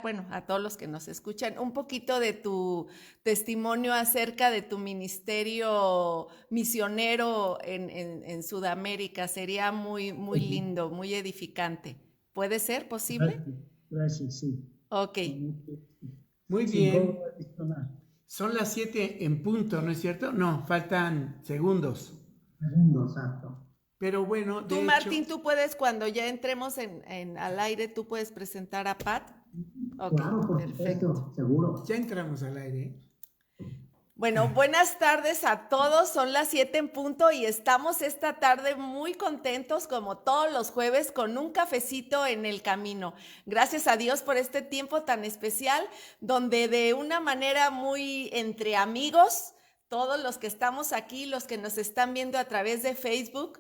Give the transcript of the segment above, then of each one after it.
bueno, a todos los que nos escuchan, un poquito de tu testimonio acerca de tu ministerio misionero en Sudamérica. Sería muy, muy lindo, muy edificante. ¿Puede ser posible? Gracias, sí. Ok. Muy Sin bien. cobro adicional. Son las 7 en punto, ¿no es cierto? No, faltan segundos. Exacto. Pero bueno, Tú, de Martín, hecho... tú puedes, cuando ya entremos al aire, tú puedes presentar a Pat. Okay, claro, por supuesto, seguro. Ya entramos al aire. Bueno, buenas tardes a todos, son las 7 en punto y estamos esta tarde muy contentos como todos los jueves con un cafecito en el camino. Gracias a Dios por este tiempo tan especial donde de una manera muy entre amigos, todos los que estamos aquí, los que nos están viendo a través de Facebook,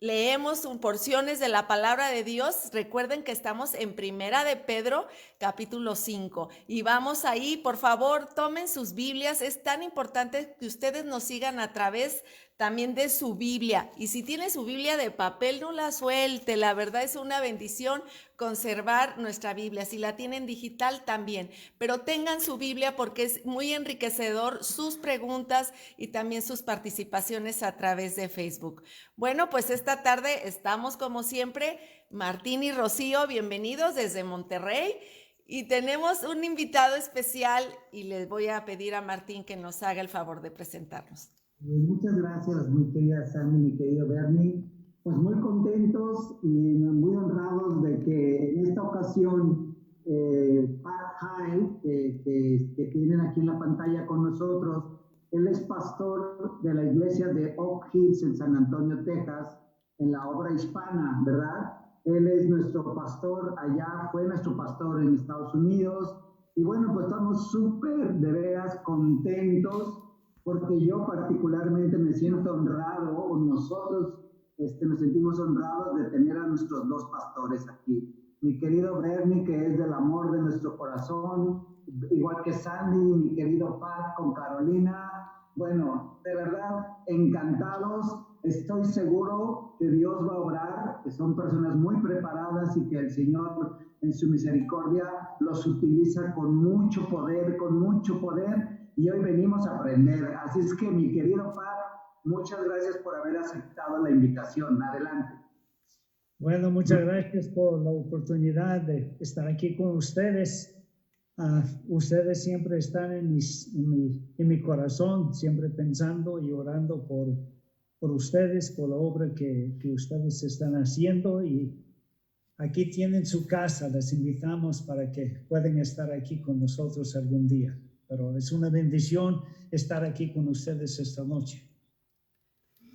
leemos porciones de la palabra de Dios. Recuerden que estamos en Primera de Pedro, capítulo 5. Y vamos ahí, por favor, tomen sus Biblias. Es tan importante que ustedes nos sigan a través también de su Biblia. Y si tiene su Biblia de papel, no la suelte. La verdad es una bendición conservar nuestra Biblia. Si la tienen digital, también. Pero tengan su Biblia porque es muy enriquecedor sus preguntas y también sus participaciones a través de Facebook. Bueno, pues esta tarde estamos como siempre, Martín y Rocío, bienvenidos desde Monterrey. Y tenemos un invitado especial y les voy a pedir a Martín que nos haga el favor de presentarnos. Muchas gracias, mi querida Sandy, mi querido Bernie. Pues muy contentos y muy honrados de que en esta ocasión Pat High, que tienen aquí en la pantalla con nosotros, él es pastor de la iglesia de Oak Hills en San Antonio, Texas, en la obra hispana, ¿verdad? Él es nuestro pastor allá, fue nuestro pastor en Estados Unidos. Y bueno, pues estamos súper, de veras, contentos porque yo particularmente me siento honrado, o nosotros nos sentimos honrados de tener a nuestros dos pastores aquí. Mi querido Bernie, que es del amor de nuestro corazón, igual que Sandy, mi querido Pat con Carolina. Bueno, de verdad, encantados. Estoy seguro que Dios va a obrar, que son personas muy preparadas y que el Señor en su misericordia los utiliza con mucho poder, y hoy venimos a aprender. Así es que, mi querido Pat, muchas gracias por haber aceptado la invitación. Adelante. Bueno, muchas gracias por la oportunidad de estar aquí con ustedes. Ustedes siempre están en mi corazón, siempre pensando y orando por ustedes, por la obra que ustedes están haciendo, y aquí tienen su casa. Les invitamos para que puedan estar aquí con nosotros algún día. Pero es una bendición estar aquí con ustedes esta noche.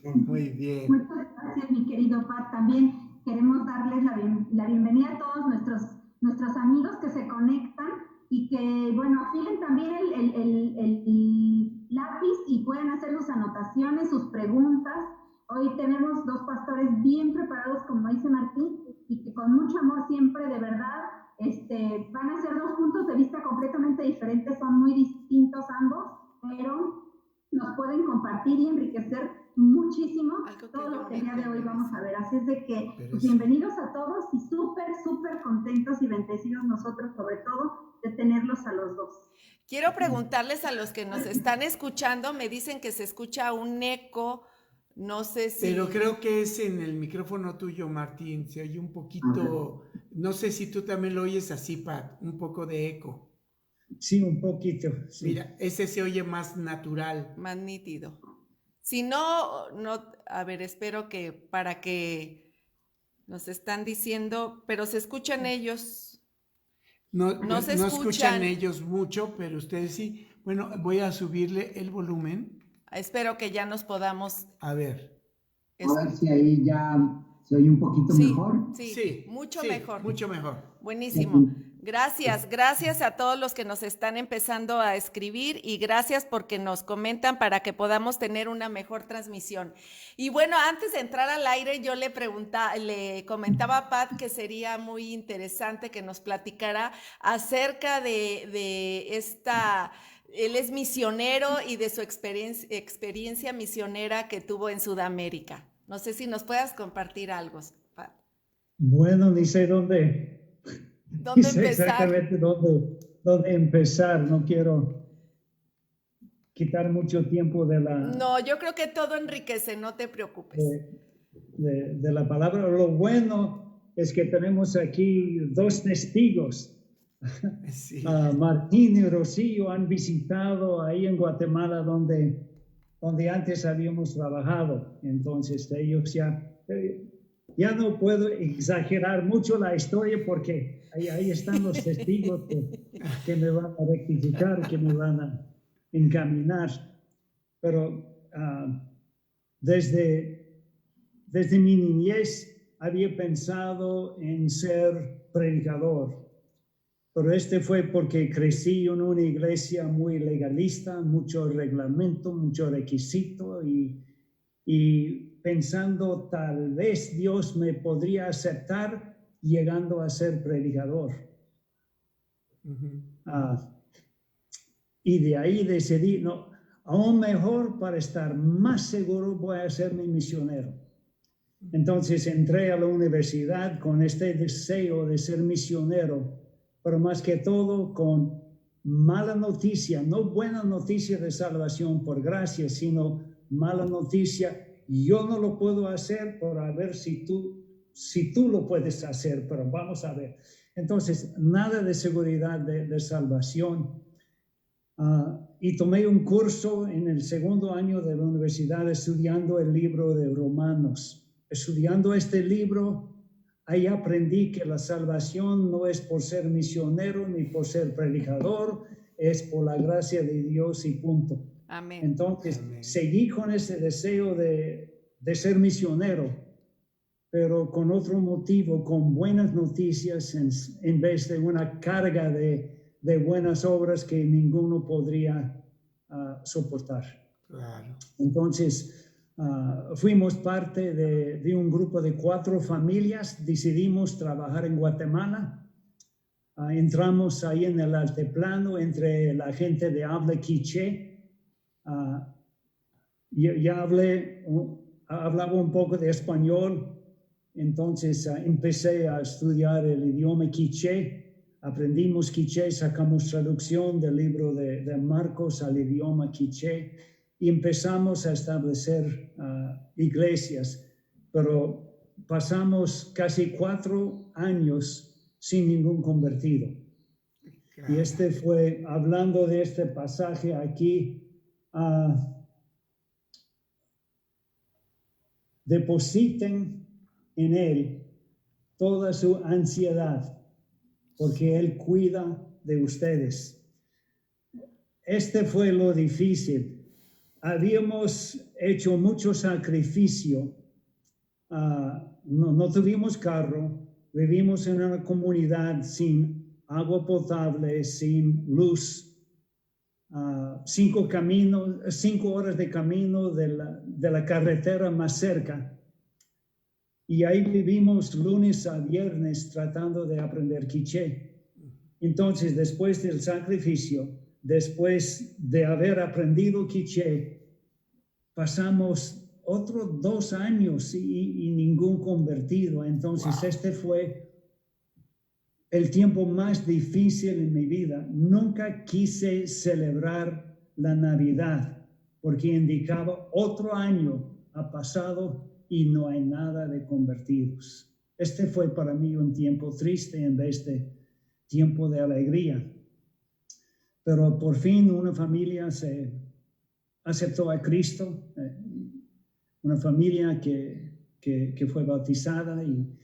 Muy bien. Muchas gracias, mi querido Pat. También queremos darles la bienvenida a todos nuestros amigos que se conectan y que, bueno, afilen también el lápiz y pueden hacer sus anotaciones, sus preguntas. Hoy tenemos dos pastores bien preparados, como dice Martín, y que con mucho amor siempre, de verdad, van a ser dos puntos de vista completamente diferentes, son muy distintos ambos, pero nos pueden compartir y enriquecer muchísimo todo lo que el día de hoy vamos a ver. Así es de que pues, bienvenidos a todos y súper contentos y bendecidos nosotros, sobre todo, de tenerlos a los dos. Quiero preguntarles a los que nos están escuchando, me dicen que se escucha un eco, no sé si... Pero creo que es en el micrófono tuyo, Martín, se oye un poquito, no sé si tú también lo oyes así, Pat, un poco de eco. Sí, un poquito. Sí. Mira, ese se oye más natural. Más nítido. Si no, a ver, espero que para que nos están diciendo, pero se escuchan ellos. No se escuchan ellos mucho, pero ustedes sí. Bueno, voy a subirle el volumen. Espero que ya nos podamos... A ver. A ver si ahí ya se oye un poquito mejor. Sí, mucho mejor. Mucho mejor. Buenísimo. Gracias a todos los que nos están empezando a escribir y gracias porque nos comentan para que podamos tener una mejor transmisión. Y bueno, antes de entrar al aire yo le comentaba a Pat que sería muy interesante que nos platicara acerca de esta... Él es misionero y de su experiencia misionera que tuvo en Sudamérica. No sé si nos puedas compartir algo, Pat. Bueno, ni sé dónde ¿Dónde sé empezar? exactamente dónde empezar. No quiero quitar mucho tiempo de No, yo creo que todo enriquece, no te preocupes. de la palabra. Lo bueno es que tenemos aquí dos testigos. Sí. Martín y Rocío han visitado ahí en Guatemala donde antes habíamos trabajado. Entonces ellos ya no puedo exagerar mucho la historia porque ahí están los testigos que me van a rectificar, que me van a encaminar. Pero desde mi niñez había pensado en ser predicador. Pero fue porque crecí en una iglesia muy legalista, mucho reglamento, mucho requisito y pensando tal vez Dios me podría aceptar llegando a ser predicador. Y de ahí decidí, no, aún mejor para estar más seguro voy a ser mi misionero. Entonces entré a la universidad con este deseo de ser misionero, pero más que todo con mala noticia, no buena noticia de salvación por gracia, sino mala noticia. Yo no lo puedo hacer, pero a ver si tú lo puedes hacer, pero vamos a ver. Entonces, nada de seguridad de salvación. Y tomé un curso en el segundo año de la universidad estudiando el libro de Romanos. Estudiando este libro, ahí aprendí que la salvación no es por ser misionero ni por ser predicador, es por la gracia de Dios y punto. Amén. Entonces, Amén. seguí con ese deseo de ser misionero, pero con otro motivo, con buenas noticias en vez de una carga de buenas obras que ninguno podría soportar. Claro. Entonces, fuimos parte de un grupo de 4 familias, decidimos trabajar en Guatemala. Entramos ahí en el altiplano entre la gente de habla quiché. Hablaba un poco de español, entonces empecé a estudiar el idioma quiché. Aprendimos quiché, sacamos traducción del libro de Marcos al idioma quiché y empezamos a establecer iglesias, pero pasamos casi 4 años sin ningún convertido. Claro. Y fue, hablando de este pasaje aquí, depositen en Él toda su ansiedad, porque Él cuida de ustedes. Fue lo difícil. Habíamos hecho mucho sacrificio. No tuvimos carro, vivimos en una comunidad sin agua potable, sin luz. 5 horas de camino de la carretera más cerca. Y ahí vivimos lunes a viernes tratando de aprender quiché. Entonces, después del sacrificio, después de haber aprendido quiché, pasamos otros 2 años y ningún convertido. Entonces, fue el tiempo más difícil en mi vida. Nunca quise celebrar la Navidad porque indicaba otro año ha pasado y no hay nada de convertidos. Fue para mí un tiempo triste en vez de tiempo de alegría. Pero por fin una familia se aceptó a Cristo, una familia que fue bautizada y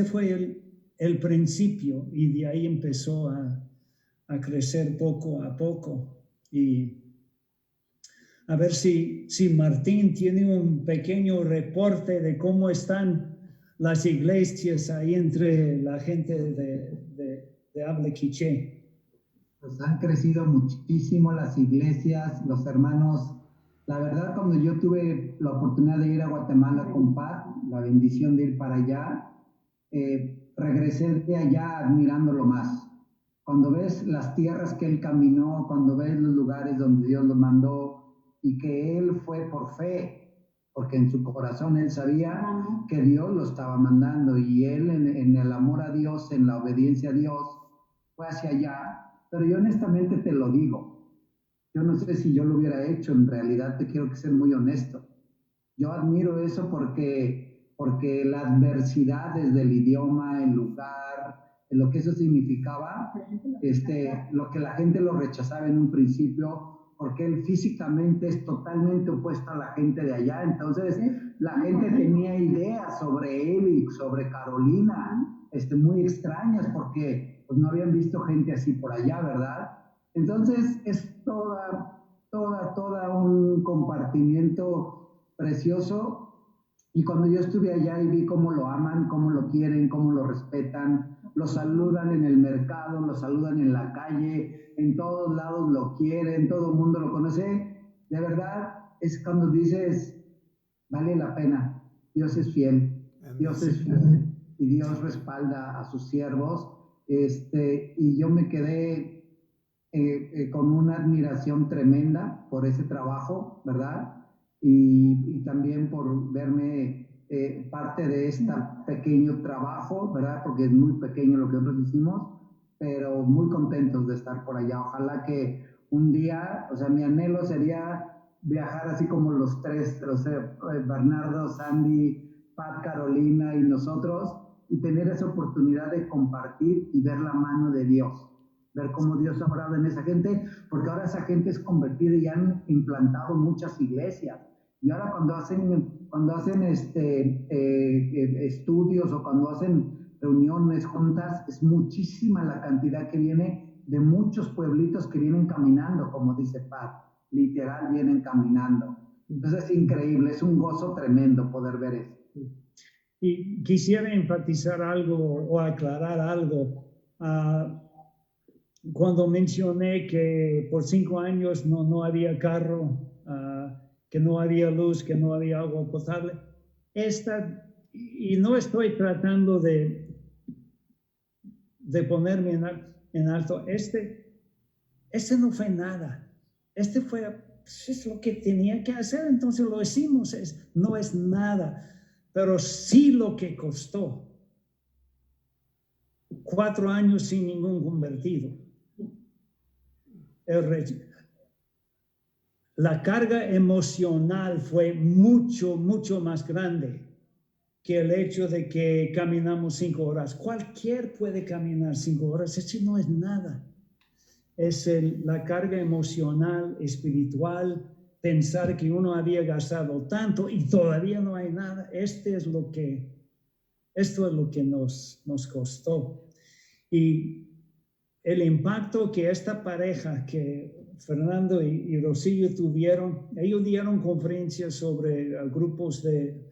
fue el principio y de ahí empezó a crecer poco a poco. Y a ver si Martín tiene un pequeño reporte de cómo están las iglesias ahí entre la gente de habla quiché. Pues han crecido muchísimo las iglesias, los hermanos. La verdad, cuando yo tuve la oportunidad de ir a Guatemala con Pat, la bendición de ir para allá, regresé de allá admirándolo más. Cuando ves las tierras que él caminó, cuando ves los lugares donde Dios lo mandó y que él fue por fe, porque en su corazón él sabía que Dios lo estaba mandando y él en el amor a Dios, en la obediencia a Dios, fue hacia allá. Pero yo honestamente te lo digo, yo no sé si yo lo hubiera hecho, en realidad te quiero que ser muy honesto. Yo admiro eso porque las adversidades del idioma, el lugar, lo que eso significaba, lo que la gente lo rechazaba en un principio, porque él físicamente es totalmente opuesto a la gente de allá. Entonces la gente tenía ideas sobre él y sobre Carolina, muy extrañas, porque pues, no habían visto gente así por allá, ¿verdad? Entonces es toda un compartimiento precioso. Y cuando yo estuve allá y vi cómo lo aman, cómo lo quieren, cómo lo respetan, lo saludan en el mercado, lo saludan en la calle, en todos lados lo quieren, todo el mundo lo conoce, de verdad es cuando dices, vale la pena, Dios es fiel, Dios es fiel y Dios respalda a sus siervos. Y yo me quedé con una admiración tremenda por ese trabajo, ¿verdad? Y también por verme parte de este pequeño trabajo, ¿verdad? Porque es muy pequeño lo que nosotros hicimos, pero muy contentos de estar por allá. Ojalá que un día, o sea, mi anhelo sería viajar así como los tres, Bernardo, Sandy, Pat, Carolina y nosotros, y tener esa oportunidad de compartir y ver la mano de Dios, ver cómo Dios ha obrado en esa gente, porque ahora esa gente es convertida y han implantado muchas iglesias. Y ahora cuando hacen estudios o cuando hacen reuniones juntas, es muchísima la cantidad que viene de muchos pueblitos que vienen caminando, como dice Pat, literal vienen caminando. Entonces es increíble, es un gozo tremendo poder ver eso. Y quisiera enfatizar algo o aclarar algo. Cuando mencioné que por 5 años no había carro, que no había luz, que no había agua potable, y no estoy tratando de ponerme en alto, este no fue nada, es lo que tenía que hacer, entonces lo hicimos, no es nada, pero sí lo que costó. 4 años sin ningún convertido. La carga emocional fue mucho, mucho más grande que el hecho de que caminamos 5 horas. Cualquier puede caminar 5 horas, eso no es nada. Es la carga emocional, espiritual, pensar que uno había gastado tanto y todavía no hay nada. Esto es lo que nos costó. Y el impacto que esta pareja, que Fernando y Rocío tuvieron, ellos dieron conferencias sobre grupos de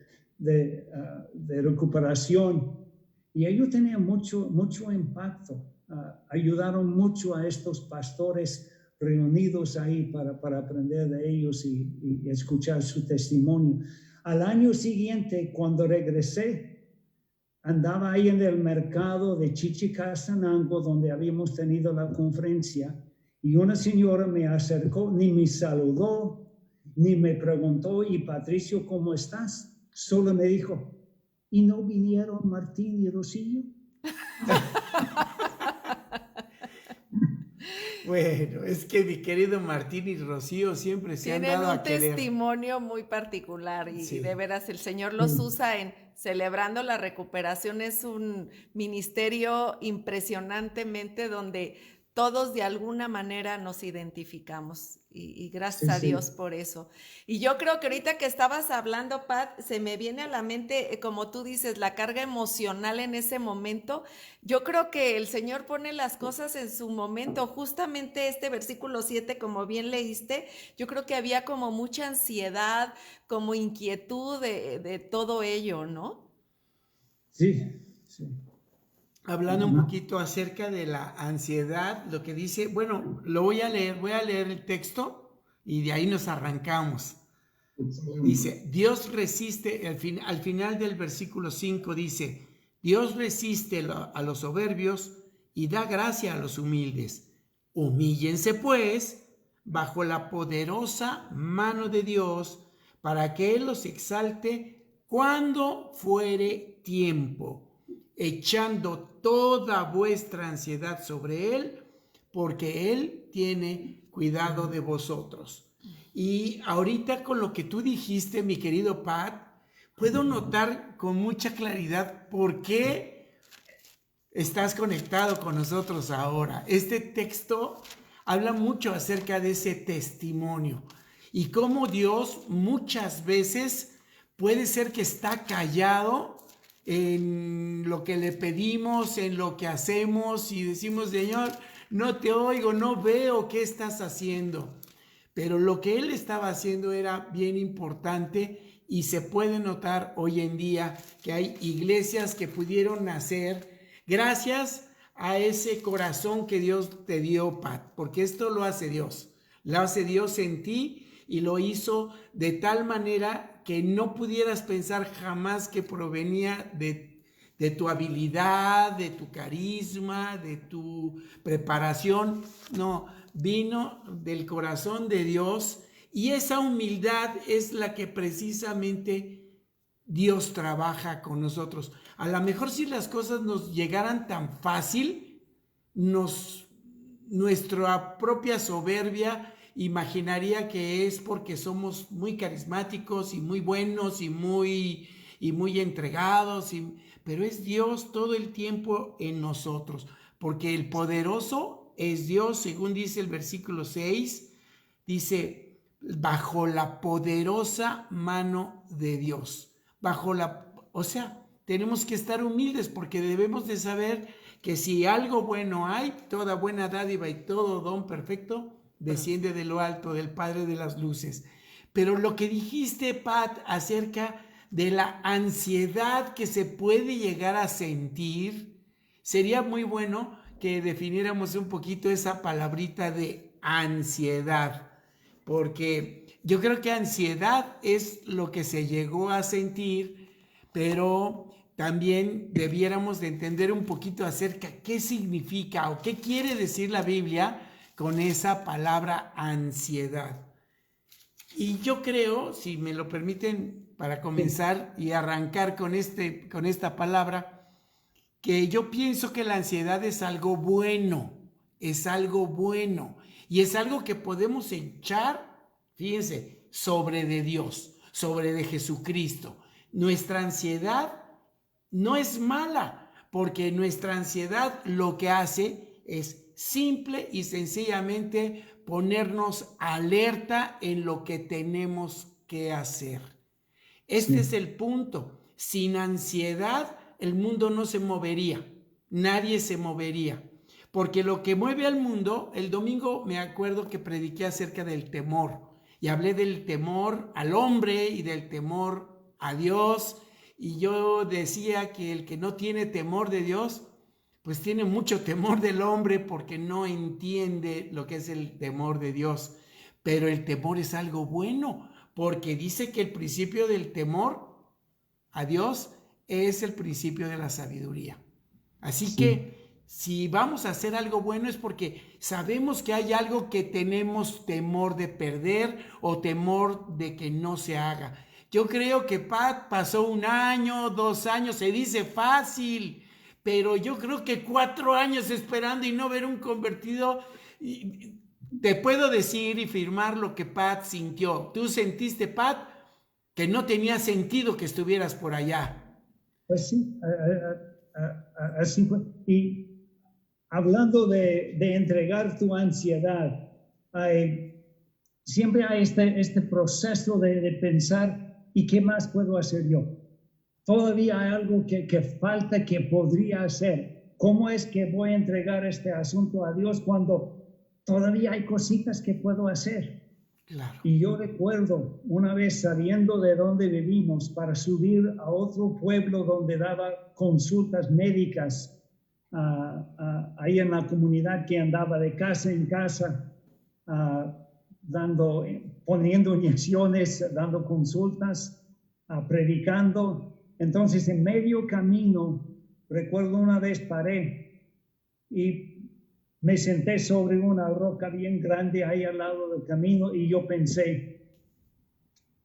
recuperación y ellos tenían mucho impacto. Ayudaron mucho a estos pastores reunidos ahí para aprender de ellos y escuchar su testimonio. Al año siguiente, cuando regresé, andaba ahí en el mercado de Chichicastenango, donde habíamos tenido la conferencia, y una señora me acercó, ni me saludó, ni me preguntó, ¿y Patricio, cómo estás? Solo me dijo, ¿y no vinieron Martín y Rocío? Bueno, es que mi querido Martín y Rocío siempre se han dado a querer. Tienen un testimonio muy particular y, sí. Y de veras el Señor los usa en Celebrando la Recuperación. Es un ministerio impresionantemente donde todos de alguna manera nos identificamos y gracias a Dios por eso. Y yo creo que ahorita que estabas hablando, Pat, se me viene a la mente, como tú dices, la carga emocional en ese momento. Yo creo que el Señor pone las cosas en su momento. Justamente este versículo 7, como bien leíste, yo creo que había como mucha ansiedad, como inquietud de todo ello, ¿no? Sí. Hablando un poquito acerca de la ansiedad, lo que dice, bueno, lo voy a leer el texto y de ahí nos arrancamos. Dice, Dios resiste, al final del versículo 5 dice, Dios resiste a los soberbios y da gracia a los humildes. Humíllense pues bajo la poderosa mano de Dios para que Él los exalte cuando fuere tiempo, echando toda vuestra ansiedad sobre Él, porque Él tiene cuidado de vosotros. Y ahorita con lo que tú dijiste, mi querido Pat, puedo notar con mucha claridad por qué estás conectado con nosotros ahora. Este texto habla mucho acerca de ese testimonio y cómo Dios muchas veces puede ser que está callado en lo que le pedimos, en lo que hacemos y decimos, Señor, no te oigo, no veo qué estás haciendo. Pero lo que Él estaba haciendo era bien importante y se puede notar hoy en día que hay iglesias que pudieron nacer gracias a ese corazón que Dios te dio, Pat, porque esto lo hace Dios en ti y lo hizo de tal manera que no pudieras pensar jamás que provenía de tu habilidad, de tu carisma, de tu preparación. No, vino del corazón de Dios y esa humildad es la que precisamente Dios trabaja con nosotros. A lo mejor si las cosas nos llegaran tan fácil, nuestra propia soberbia imaginaría que es porque somos muy carismáticos y muy buenos y muy entregados, pero es Dios todo el tiempo en nosotros, porque el poderoso es Dios, según dice el versículo 6, dice, bajo la poderosa mano de Dios, o sea, tenemos que estar humildes porque debemos de saber que si algo bueno hay, toda buena dádiva y todo don perfecto desciende de lo alto, del Padre de las luces. Pero lo que dijiste, Pat, acerca de la ansiedad que se puede llegar a sentir, sería muy bueno que definiéramos un poquito esa palabrita de ansiedad, porque yo creo que ansiedad es lo que se llegó a sentir, pero también debiéramos de entender un poquito acerca qué significa o qué quiere decir la Biblia con esa palabra ansiedad. Y yo creo, si me lo permiten, para comenzar y arrancar con esta palabra, que yo pienso que la ansiedad es algo bueno, y es algo que podemos echar, fíjense, sobre de Dios, sobre de Jesucristo. Nuestra ansiedad no es mala, porque nuestra ansiedad lo que hace es simple y sencillamente ponernos alerta en lo que tenemos que hacer. Este es el punto. Sin ansiedad, el mundo no se movería. Nadie se movería. Porque lo que mueve al mundo, el domingo me acuerdo que prediqué acerca del temor. Y hablé del temor al hombre y del temor a Dios. Y yo decía que el que no tiene temor de Dios, pues tiene mucho temor del hombre porque no entiende lo que es el temor de Dios. Pero el temor es algo bueno, porque dice que el principio del temor a Dios es el principio de la sabiduría. Así que si vamos a hacer algo bueno es porque sabemos que hay algo que tenemos temor de perder o temor de que no se haga. Yo creo que Pat pasó 1 año, 2 años, se dice fácil, pero yo creo que 4 años esperando y no ver un convertido. Te puedo decir y firmar lo que Pat sintió. ¿Tú sentiste, Pat, que no tenía sentido que estuvieras por allá? Pues sí, así fue. Y hablando de entregar tu ansiedad, siempre hay este proceso de pensar, ¿y qué más puedo hacer yo? Todavía hay algo que falta, que podría hacer. ¿Cómo es que voy a entregar este asunto a Dios cuando todavía hay cositas que puedo hacer? Claro. Y yo recuerdo una vez saliendo de donde vivimos para subir a otro pueblo donde daba consultas médicas, ahí en la comunidad que andaba de casa en casa, poniendo inyecciones, dando consultas, predicando. Entonces, en medio camino, recuerdo una vez paré y me senté sobre una roca bien grande ahí al lado del camino y yo pensé,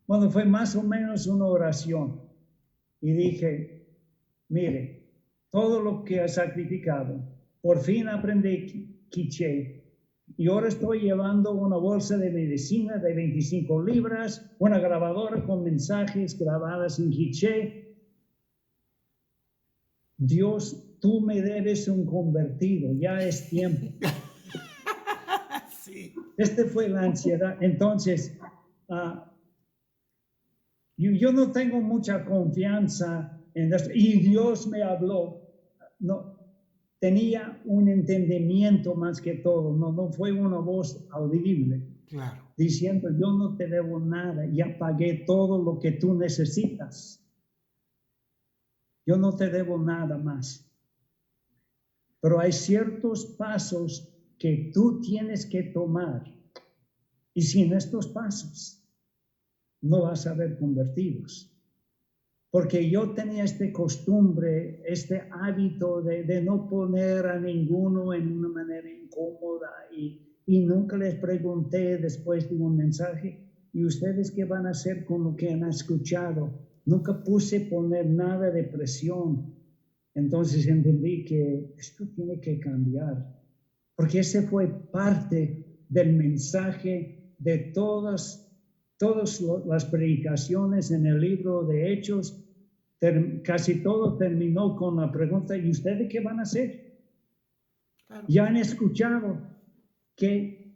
Bueno, fue más o menos una oración. Y dije, mire, todo lo que he sacrificado, por fin aprendí quiché. Y ahora estoy llevando una bolsa de medicina de 25 libras, una grabadora con mensajes grabadas en quiché. Dios, tú me debes un convertido, ya es tiempo. Sí. Fue la ansiedad. Entonces, yo no tengo mucha confianza en esto. Y Dios me habló. No, tenía un entendimiento más que todo. No fue una voz audible. Claro. Diciendo, yo no te debo nada. Ya pagué todo lo que tú necesitas. Yo no te debo nada más. Pero hay ciertos pasos que tú tienes que tomar. Y sin estos pasos, no vas a ver convertidos. Porque yo tenía esta costumbre, este hábito de no poner a ninguno en una manera incómoda y nunca les pregunté después de un mensaje, ¿y ustedes qué van a hacer con lo que han escuchado? Nunca puse poner nada de presión. Entonces entendí que esto tiene que cambiar, porque ese fue parte del mensaje de todas las predicaciones en el libro de Hechos. Casi todo terminó con la pregunta, ¿y ustedes qué van a hacer? Claro. Ya han escuchado, ¿qué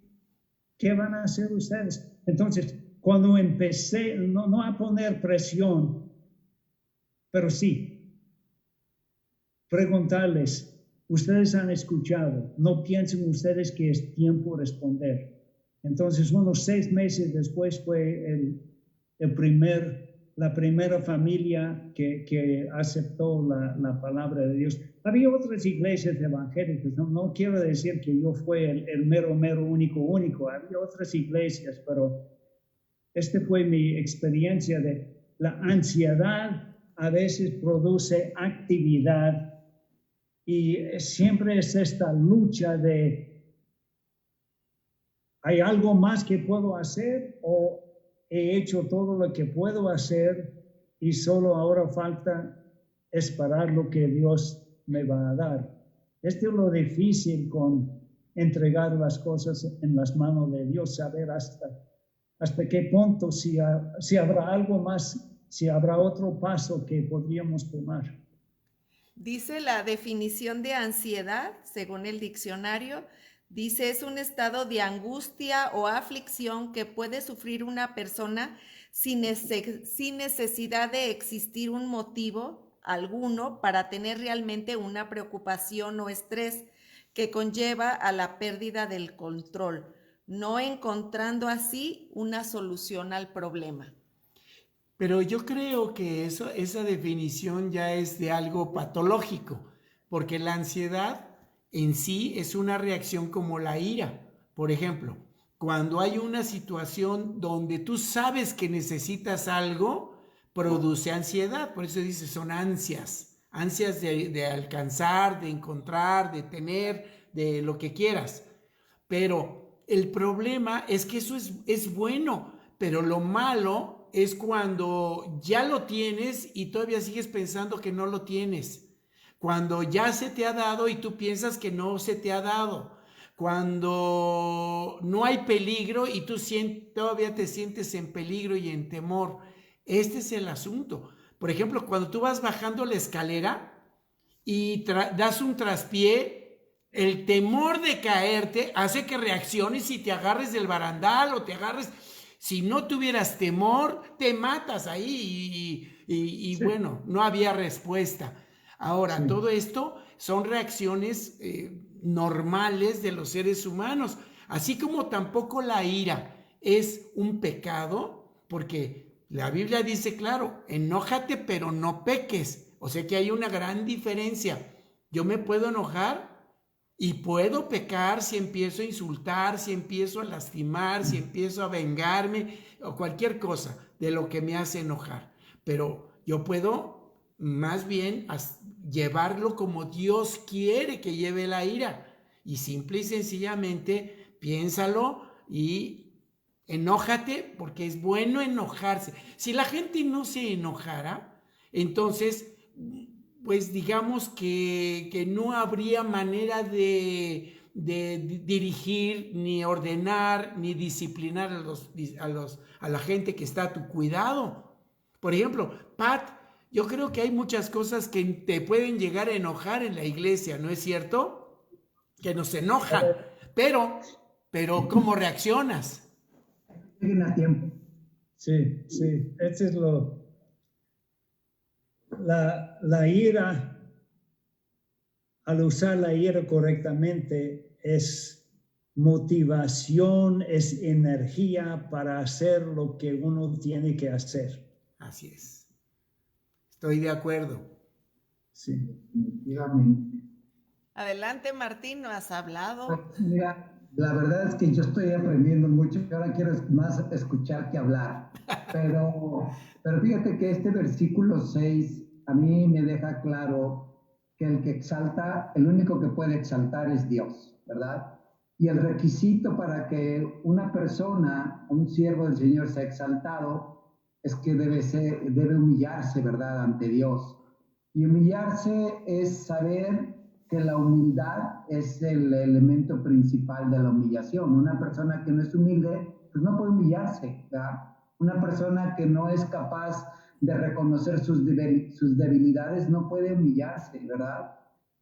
van a hacer ustedes? Entonces, cuando empecé, no a poner presión, pero sí, preguntarles, ustedes han escuchado, no piensen ustedes que es tiempo de responder. Entonces, unos 6 meses después fue la primera familia que aceptó la palabra de Dios. Había otras iglesias evangélicas, no quiero decir que yo fui el mero único. Había otras iglesias, pero fue mi experiencia de la ansiedad. A veces produce actividad y siempre es esta lucha de ¿hay algo más que puedo hacer o he hecho todo lo que puedo hacer y solo ahora falta esperar lo que Dios me va a dar? Es lo difícil con entregar las cosas en las manos de Dios, saber hasta qué punto, si habrá algo más, si habrá otro paso que podríamos tomar. Dice la definición de ansiedad, según el diccionario, dice, es un estado de angustia o aflicción que puede sufrir una persona sin necesidad de existir un motivo alguno para tener realmente una preocupación o estrés que conlleva a la pérdida del control, no encontrando así una solución al problema. Pero yo creo que esa definición ya es de algo patológico, porque la ansiedad en sí es una reacción como la ira. Por ejemplo, cuando hay una situación donde tú sabes que necesitas algo, produce ansiedad. Por eso dice, son ansias de alcanzar, de encontrar, de tener, de lo que quieras. Pero el problema es que eso es bueno, pero lo malo es cuando ya lo tienes y todavía sigues pensando que no lo tienes. Cuando ya se te ha dado y tú piensas que no se te ha dado. Cuando no hay peligro y tú todavía te sientes en peligro y en temor. Este es el asunto. Por ejemplo, cuando tú vas bajando la escalera y das un traspié, el temor de caerte hace que reacciones y te agarres del barandal o te agarres... Si no tuvieras temor, te matas ahí y sí. Bueno, no había respuesta. Ahora, sí. Todo esto son reacciones normales de los seres humanos, así como tampoco la ira es un pecado, porque la Biblia dice, claro, enójate pero no peques, o sea que hay una gran diferencia. Yo me puedo enojar y puedo pecar si empiezo a insultar, si empiezo a lastimar, si empiezo a vengarme o cualquier cosa de lo que me hace enojar. Pero yo puedo más bien llevarlo como Dios quiere que lleve la ira. Y simple y sencillamente piénsalo y Enójate porque es bueno enojarse. Si la gente no se enojara, entonces, pues digamos que no habría manera de dirigir, ni ordenar, ni disciplinar a la gente que está a tu cuidado. Por ejemplo, Pat, yo creo que hay muchas cosas que te pueden llegar a enojar en la iglesia, ¿no es cierto? Que nos enojan, pero ¿cómo reaccionas? Lleguen a tiempo. Sí, sí, ese es la ira, al usar la ira correctamente, es motivación, es energía para hacer lo que uno tiene que hacer. Así es. Estoy de acuerdo. Sí. Definitivamente. Adelante, Martín, ¿no has hablado? Pues, mira, la verdad es que yo estoy aprendiendo mucho y ahora quiero más escuchar que hablar. Pero fíjate que este versículo 6 a mí me deja claro que el que exalta, el único que puede exaltar es Dios, ¿verdad? Y el requisito para que una persona, un siervo del Señor, sea exaltado es que debe humillarse, ¿verdad?, ante Dios. Y humillarse es saber que la humildad es el elemento principal de la humillación. Una persona que no es humilde, pues no puede humillarse, ¿verdad? Una persona que no es capaz de reconocer sus debilidades no puede humillarse, ¿verdad?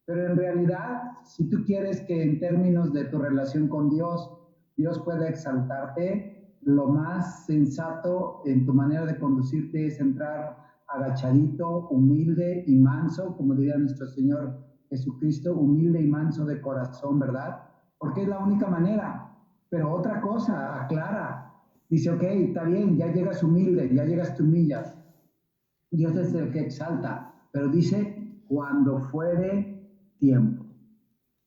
Pero en realidad, si tú quieres que en términos de tu relación con Dios, Dios pueda exaltarte, lo más sensato en tu manera de conducirte es entrar agachadito, humilde y manso, como diría nuestro Señor Jesucristo, humilde y manso de corazón, ¿verdad? Porque es la única manera. Pero otra cosa, aclara, dice, ok, está bien, ya llegas humilde, ya llegas, te humillas. Dios es el que exalta, pero dice, cuando fuere tiempo,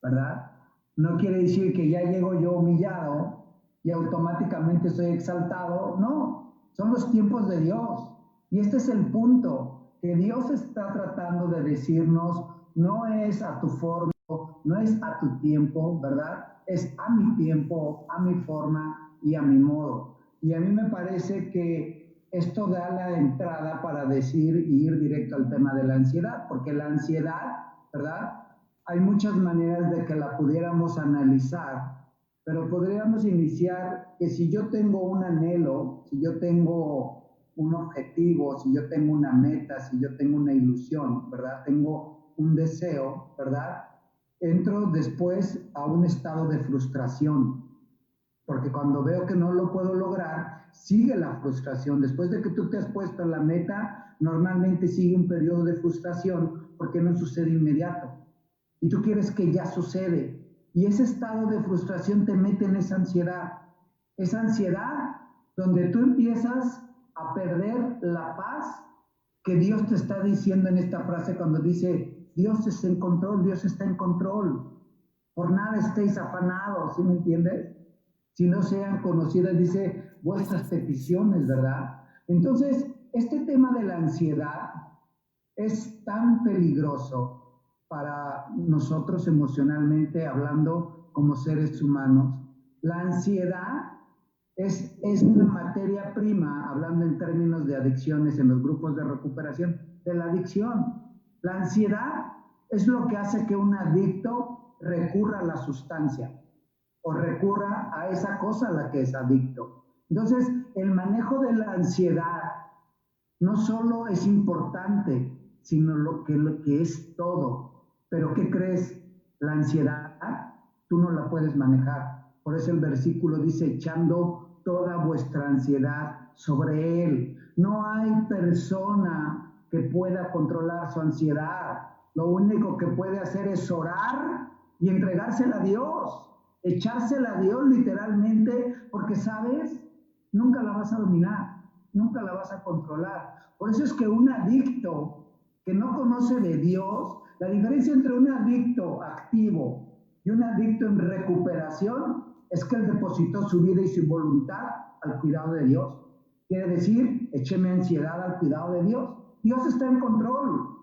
¿verdad? No quiere decir que ya llego yo humillado y automáticamente soy exaltado, no, son los tiempos de Dios. Y este es el punto, que Dios está tratando de decirnos, no es a tu forma, no es a tu tiempo, ¿verdad? Es a mi tiempo, a mi forma y a mi modo. Y a mí me parece que esto da la entrada para decir y ir directo al tema de la ansiedad, porque la ansiedad, ¿verdad? Hay muchas maneras de que la pudiéramos analizar, pero podríamos iniciar que si yo tengo un anhelo, si yo tengo un objetivo, si yo tengo una meta, si yo tengo una ilusión, ¿verdad? Tengo un deseo, ¿verdad? Entro después a un estado de frustración, porque cuando veo que no lo puedo lograr, sigue la frustración. Después de que tú te has puesto la meta, normalmente sigue un periodo de frustración porque no sucede inmediato. Y tú quieres que ya sucede. Y ese estado de frustración te mete en esa ansiedad. Esa ansiedad donde tú empiezas a perder la paz que Dios te está diciendo en esta frase cuando dice, Dios está en control, Dios está en control. Por nada estéis afanados, ¿sí me entiendes? Si no sean conocidas, dice, vuestras peticiones, ¿verdad? Entonces, este tema de la ansiedad es tan peligroso para nosotros emocionalmente hablando como seres humanos. La ansiedad es una materia prima, hablando en términos de adicciones en los grupos de recuperación, de la adicción. La ansiedad es lo que hace que un adicto recurra a la sustancia o recurra a esa cosa a la que es adicto. Entonces, el manejo de la ansiedad no solo es importante, sino lo que es todo. Pero ¿qué crees? La ansiedad, tú no la puedes manejar. Por eso el versículo dice, echando toda vuestra ansiedad sobre Él. No hay persona que pueda controlar su ansiedad. Lo único que puede hacer es orar y entregársela a Dios. Echársela a Dios literalmente, porque sabes, nunca la vas a dominar, nunca la vas a controlar. Por eso es que un adicto que no conoce de Dios, la diferencia entre un adicto activo y un adicto en recuperación es que él depositó su vida y su voluntad al cuidado de Dios. Quiere decir, écheme ansiedad al cuidado de Dios. Dios está en control.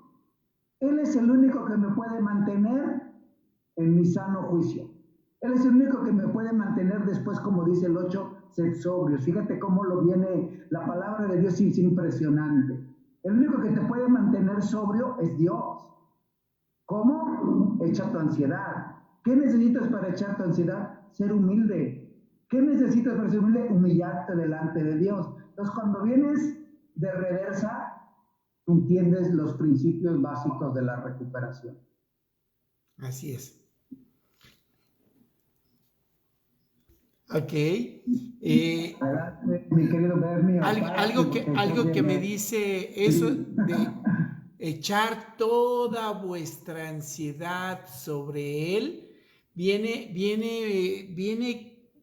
Él es el único que me puede mantener en mi sano juicio. Él es el único que me puede mantener después, como dice el 8, ser sobrios. Fíjate cómo lo viene, la palabra de Dios es impresionante. El único que te puede mantener sobrio es Dios. ¿Cómo? Echa tu ansiedad. ¿Qué necesitas para echar tu ansiedad? Ser humilde. ¿Qué necesitas para ser humilde? Humillarte delante de Dios. Entonces, cuando vienes de reversa, entiendes los principios básicos de la recuperación. Así es. Ok. Mi querido Bernie, algo que me dice eso de echar toda vuestra ansiedad sobre Él, viene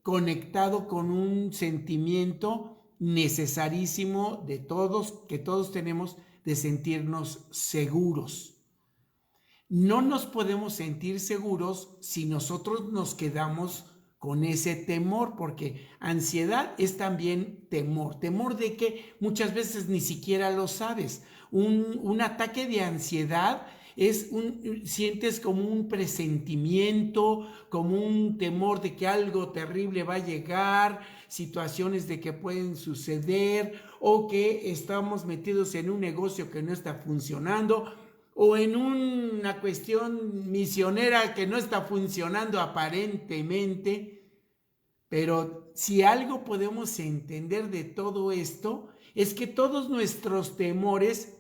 conectado con un sentimiento necesarísimo de todos, que todos tenemos, de sentirnos seguros. No nos podemos sentir seguros si nosotros nos quedamos con ese temor, porque ansiedad es también temor. Temor de que muchas veces ni siquiera lo sabes. Un ataque de ansiedad sientes como un presentimiento, como un temor de que algo terrible va a llegar, situaciones de que pueden suceder, o que estamos metidos en un negocio que no está funcionando, o en una cuestión misionera que no está funcionando aparentemente. Pero si algo podemos entender de todo esto, es que todos nuestros temores,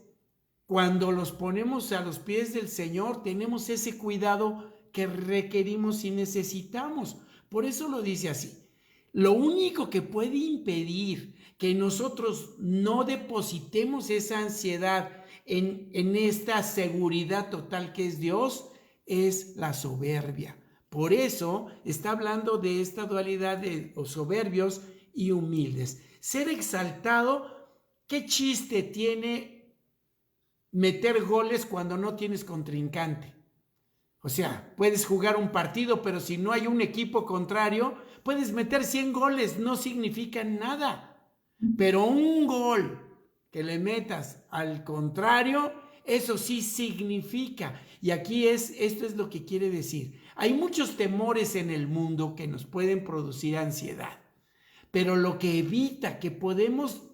cuando los ponemos a los pies del Señor, tenemos ese cuidado que requerimos y necesitamos. Por eso lo dice así. Lo único que puede impedir que nosotros no depositemos esa ansiedad en esta seguridad total que es Dios, es la soberbia. Por eso está hablando de esta dualidad de soberbios y humildes. Ser exaltado, ¿qué chiste tiene meter goles cuando no tienes contrincante? O sea, puedes jugar un partido, pero si no hay un equipo contrario, puedes meter 100 goles, no significa nada. Pero un gol que le metas al contrario, eso sí significa. Y aquí esto es lo que quiere decir. Hay muchos temores en el mundo que nos pueden producir ansiedad, pero lo que evita que podemos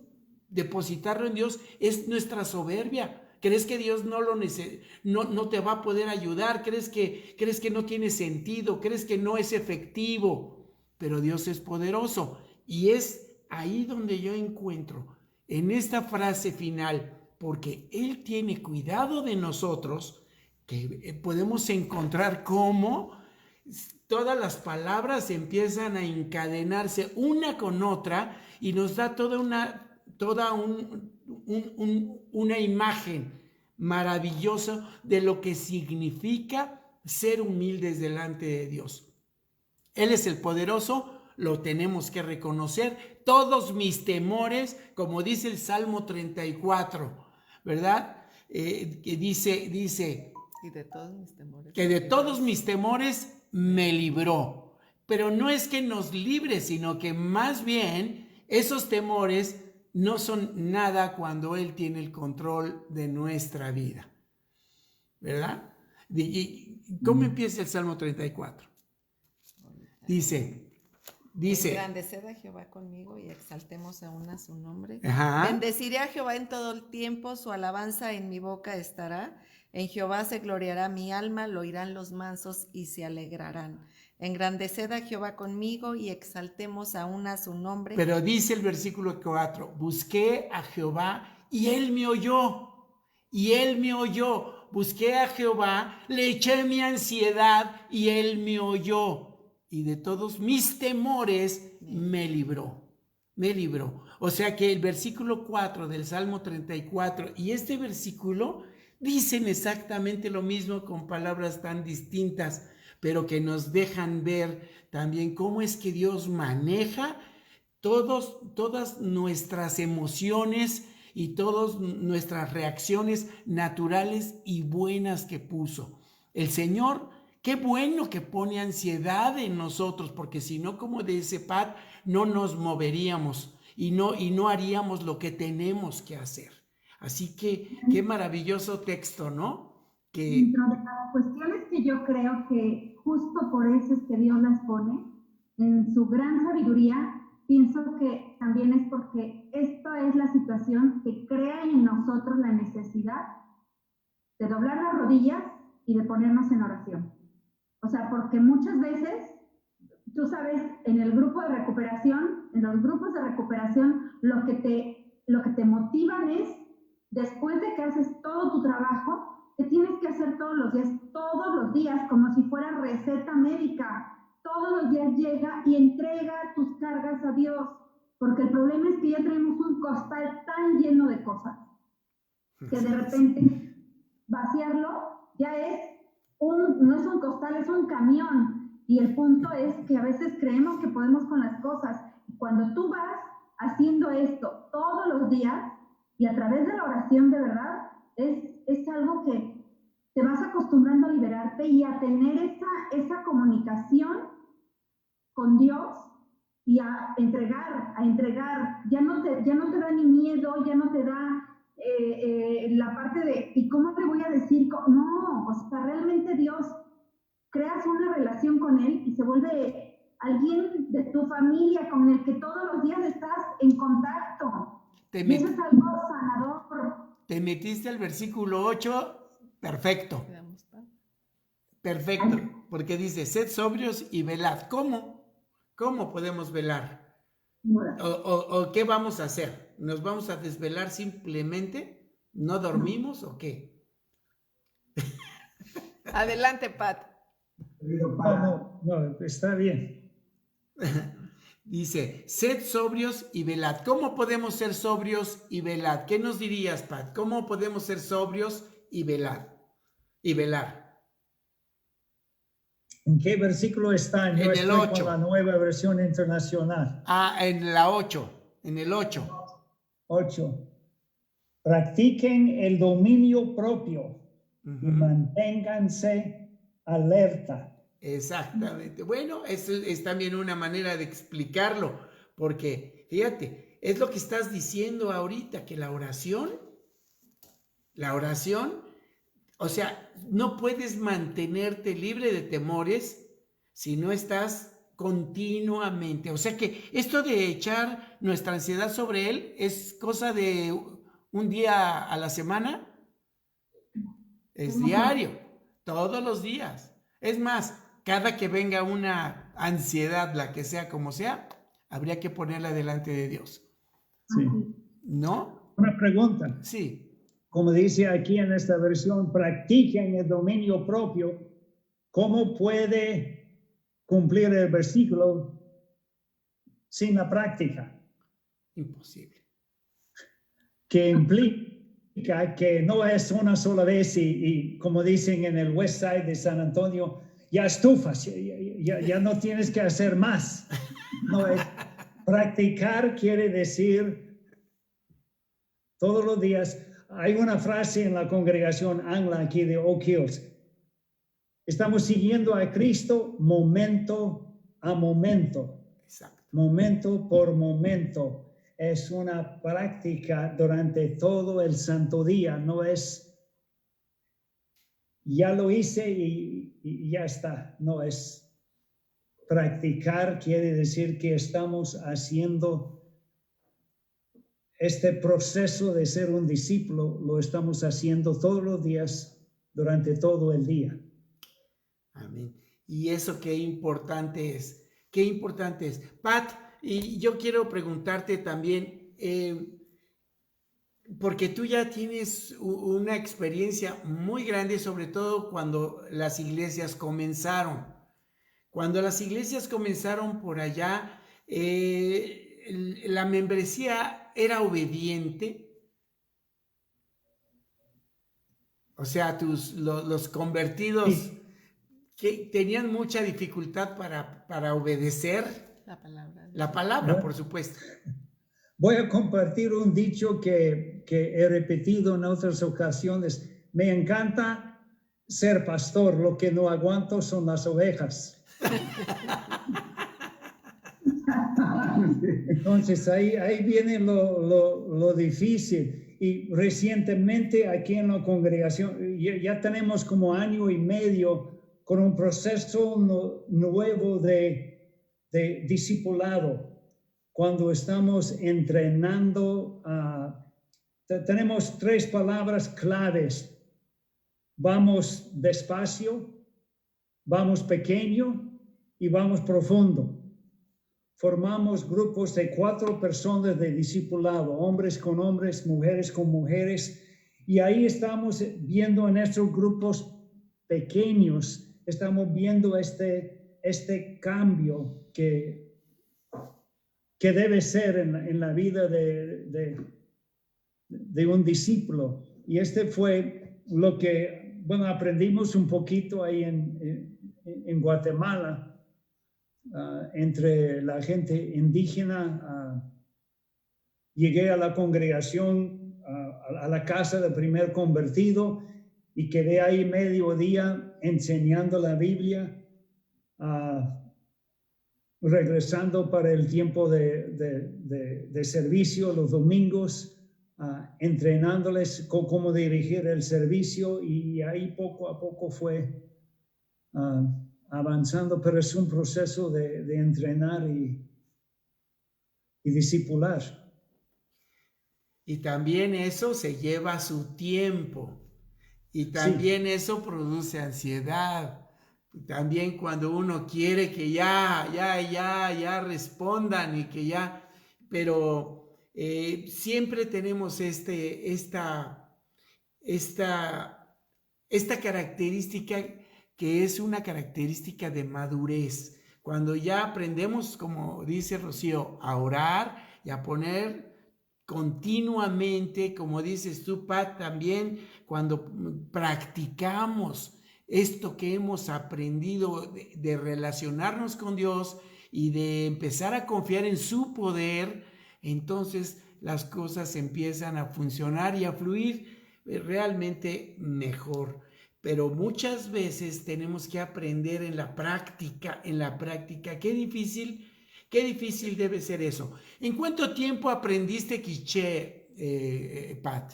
depositarlo en Dios es nuestra soberbia. ¿Crees que Dios no te va a poder ayudar? ¿Crees que no tiene sentido? ¿Crees que no es efectivo? Pero Dios es poderoso. Y es ahí donde yo encuentro, en esta frase final, porque Él tiene cuidado de nosotros, que podemos encontrar cómo todas las palabras empiezan a encadenarse una con otra y nos da toda una imagen maravillosa de lo que significa ser humildes delante de Dios. Él es el poderoso, lo tenemos que reconocer. Todos mis temores, como dice el Salmo 34, ¿verdad? Que dice y de todos mis temores, que de todos mis temores me libró. Pero no es que nos libre, sino que más bien esos temores no son nada cuando Él tiene el control de nuestra vida, ¿verdad? ¿Y cómo empieza el Salmo 34? Dice, engrandeced a Jehová conmigo y exaltemos aún a su nombre. Ajá. Bendeciré a Jehová en todo el tiempo, su alabanza en mi boca estará. En Jehová se gloriará mi alma, lo oirán los mansos y se alegrarán. Engrandeced a Jehová conmigo y exaltemos aún a su nombre. Pero dice el versículo 4, busqué a Jehová y Él me oyó. Y Él me oyó. Busqué a Jehová, le eché mi ansiedad y Él me oyó. Y de todos mis temores me libró. Me libró. O sea que el versículo 4 del Salmo 34 y este versículo dicen exactamente lo mismo con palabras tan distintas, pero que nos dejan ver también cómo es que Dios maneja todas nuestras emociones y todas nuestras reacciones naturales y buenas que puso. El Señor, qué bueno que pone ansiedad en nosotros, porque si no, como dice Pat, no nos moveríamos y no haríamos lo que tenemos que hacer. Así que qué maravilloso texto, ¿no? Dentro de la cuestión es que yo creo que justo por eso es que Dios las pone, en su gran sabiduría, pienso que también es porque esta es la situación que crea en nosotros la necesidad de doblar las rodillas y de ponernos en oración. O sea, porque muchas veces, tú sabes, en el grupo de recuperación, en los grupos de recuperación, lo que te motivan es, después de que haces todo tu trabajo, que tienes que hacer todos los días, como si fuera receta médica. Todos los días llega y entrega tus cargas a Dios, porque el problema es que ya tenemos un costal tan lleno de cosas, que de repente vaciarlo ya no es un costal, es un camión. Y el punto es que a veces creemos que podemos con las cosas. Cuando tú vas haciendo esto todos los días y a través de la oración, de verdad, es algo que te vas acostumbrando a liberarte y a tener esa comunicación con Dios y a entregar. Ya no te da ni miedo, ya no te da la parte de, ¿y cómo te voy a decir? No, o sea, realmente Dios, creas una relación con Él y se vuelve alguien de tu familia con el que todos los días estás en contacto. Y eso es algo sanador. Te metiste al versículo 8, perfecto. Perfecto, porque dice, sed sobrios y velad. ¿Cómo? ¿Cómo podemos velar? ¿O qué vamos a hacer? ¿Nos vamos a desvelar simplemente? ¿No dormimos o qué? Adelante, Pat. No, está bien. Dice, sed sobrios y velad. ¿Cómo podemos ser sobrios y velad? ¿Qué nos dirías, Pat? ¿Cómo podemos ser sobrios y velar? ¿En qué versículo está? Yo en el 8. Con la Nueva Versión Internacional. En la 8. En el 8. 8. Practiquen el dominio propio y manténganse alerta. Exactamente. Bueno, eso es también una manera de explicarlo, porque fíjate, es lo que estás diciendo ahorita, que la oración, o sea, no puedes mantenerte libre de temores si no estás continuamente. O sea que esto de echar nuestra ansiedad sobre Él es cosa de un día a la semana, es diario, todos los días. Es más, cada que venga una ansiedad, la que sea como sea, habría que ponerla delante de Dios. Sí. ¿No? Una pregunta. Sí. Como dice aquí en esta versión, practiquen el dominio propio. ¿Cómo puede cumplir el versículo sin la práctica? Imposible. Que implica que no es una sola vez y como dicen en el West Side de San Antonio, ya estufas, ya no tienes que hacer más. No, practicar quiere decir todos los días. Hay una frase en la congregación angla aquí de Oak Hills. Estamos siguiendo a Cristo momento a momento. Exacto. Momento por momento. Es una práctica durante todo el santo día. No es, ya lo hice y ya está. No es. Practicar quiere decir que estamos haciendo este proceso de ser un discípulo, lo estamos haciendo todos los días, durante todo el día. Amén. Y eso qué importante es. Qué importante es. Pat, y yo quiero preguntarte también, porque tú ya tienes una experiencia muy grande, sobre todo cuando las iglesias comenzaron. Cuando las iglesias comenzaron por allá, la membresía era obediente. O sea, los convertidos que tenían mucha dificultad para obedecer la palabra, por supuesto. Voy a compartir un dicho que he repetido en otras ocasiones. Me encanta ser pastor, lo que no aguanto son las ovejas. Entonces ahí viene lo difícil. Y recientemente aquí en la congregación ya tenemos como año y medio con un proceso nuevo de discipulado, cuando estamos entrenando. Tenemos 3 palabras claves: vamos despacio, vamos pequeño y vamos profundo. Formamos grupos de 4 personas de discipulado, hombres con hombres, mujeres con mujeres, y ahí estamos viendo en estos grupos pequeños, estamos viendo este cambio que debe ser en la vida de un discípulo. Y fue lo que, aprendimos un poquito ahí en Guatemala, entre la gente indígena. Llegué a la congregación, a la casa del primer convertido, y quedé ahí medio día enseñando la Biblia, regresando para el tiempo de servicio los domingos, entrenándoles cómo dirigir el servicio, y ahí poco a poco fue avanzando, pero es un proceso de entrenar y discipular. Y también eso se lleva su tiempo. Y también eso produce ansiedad. También cuando uno quiere que ya respondan y que ya, pero siempre tenemos esta característica que es una característica de madurez. Cuando ya aprendemos, como dice Rocío, a orar y a poner continuamente, como dices tú, Pat, también cuando practicamos esto que hemos aprendido de relacionarnos con Dios y de empezar a confiar en su poder, entonces las cosas empiezan a funcionar y a fluir realmente mejor. Pero muchas veces tenemos que aprender en la práctica. Qué difícil debe ser eso. ¿En cuánto tiempo aprendiste quiché, Pat?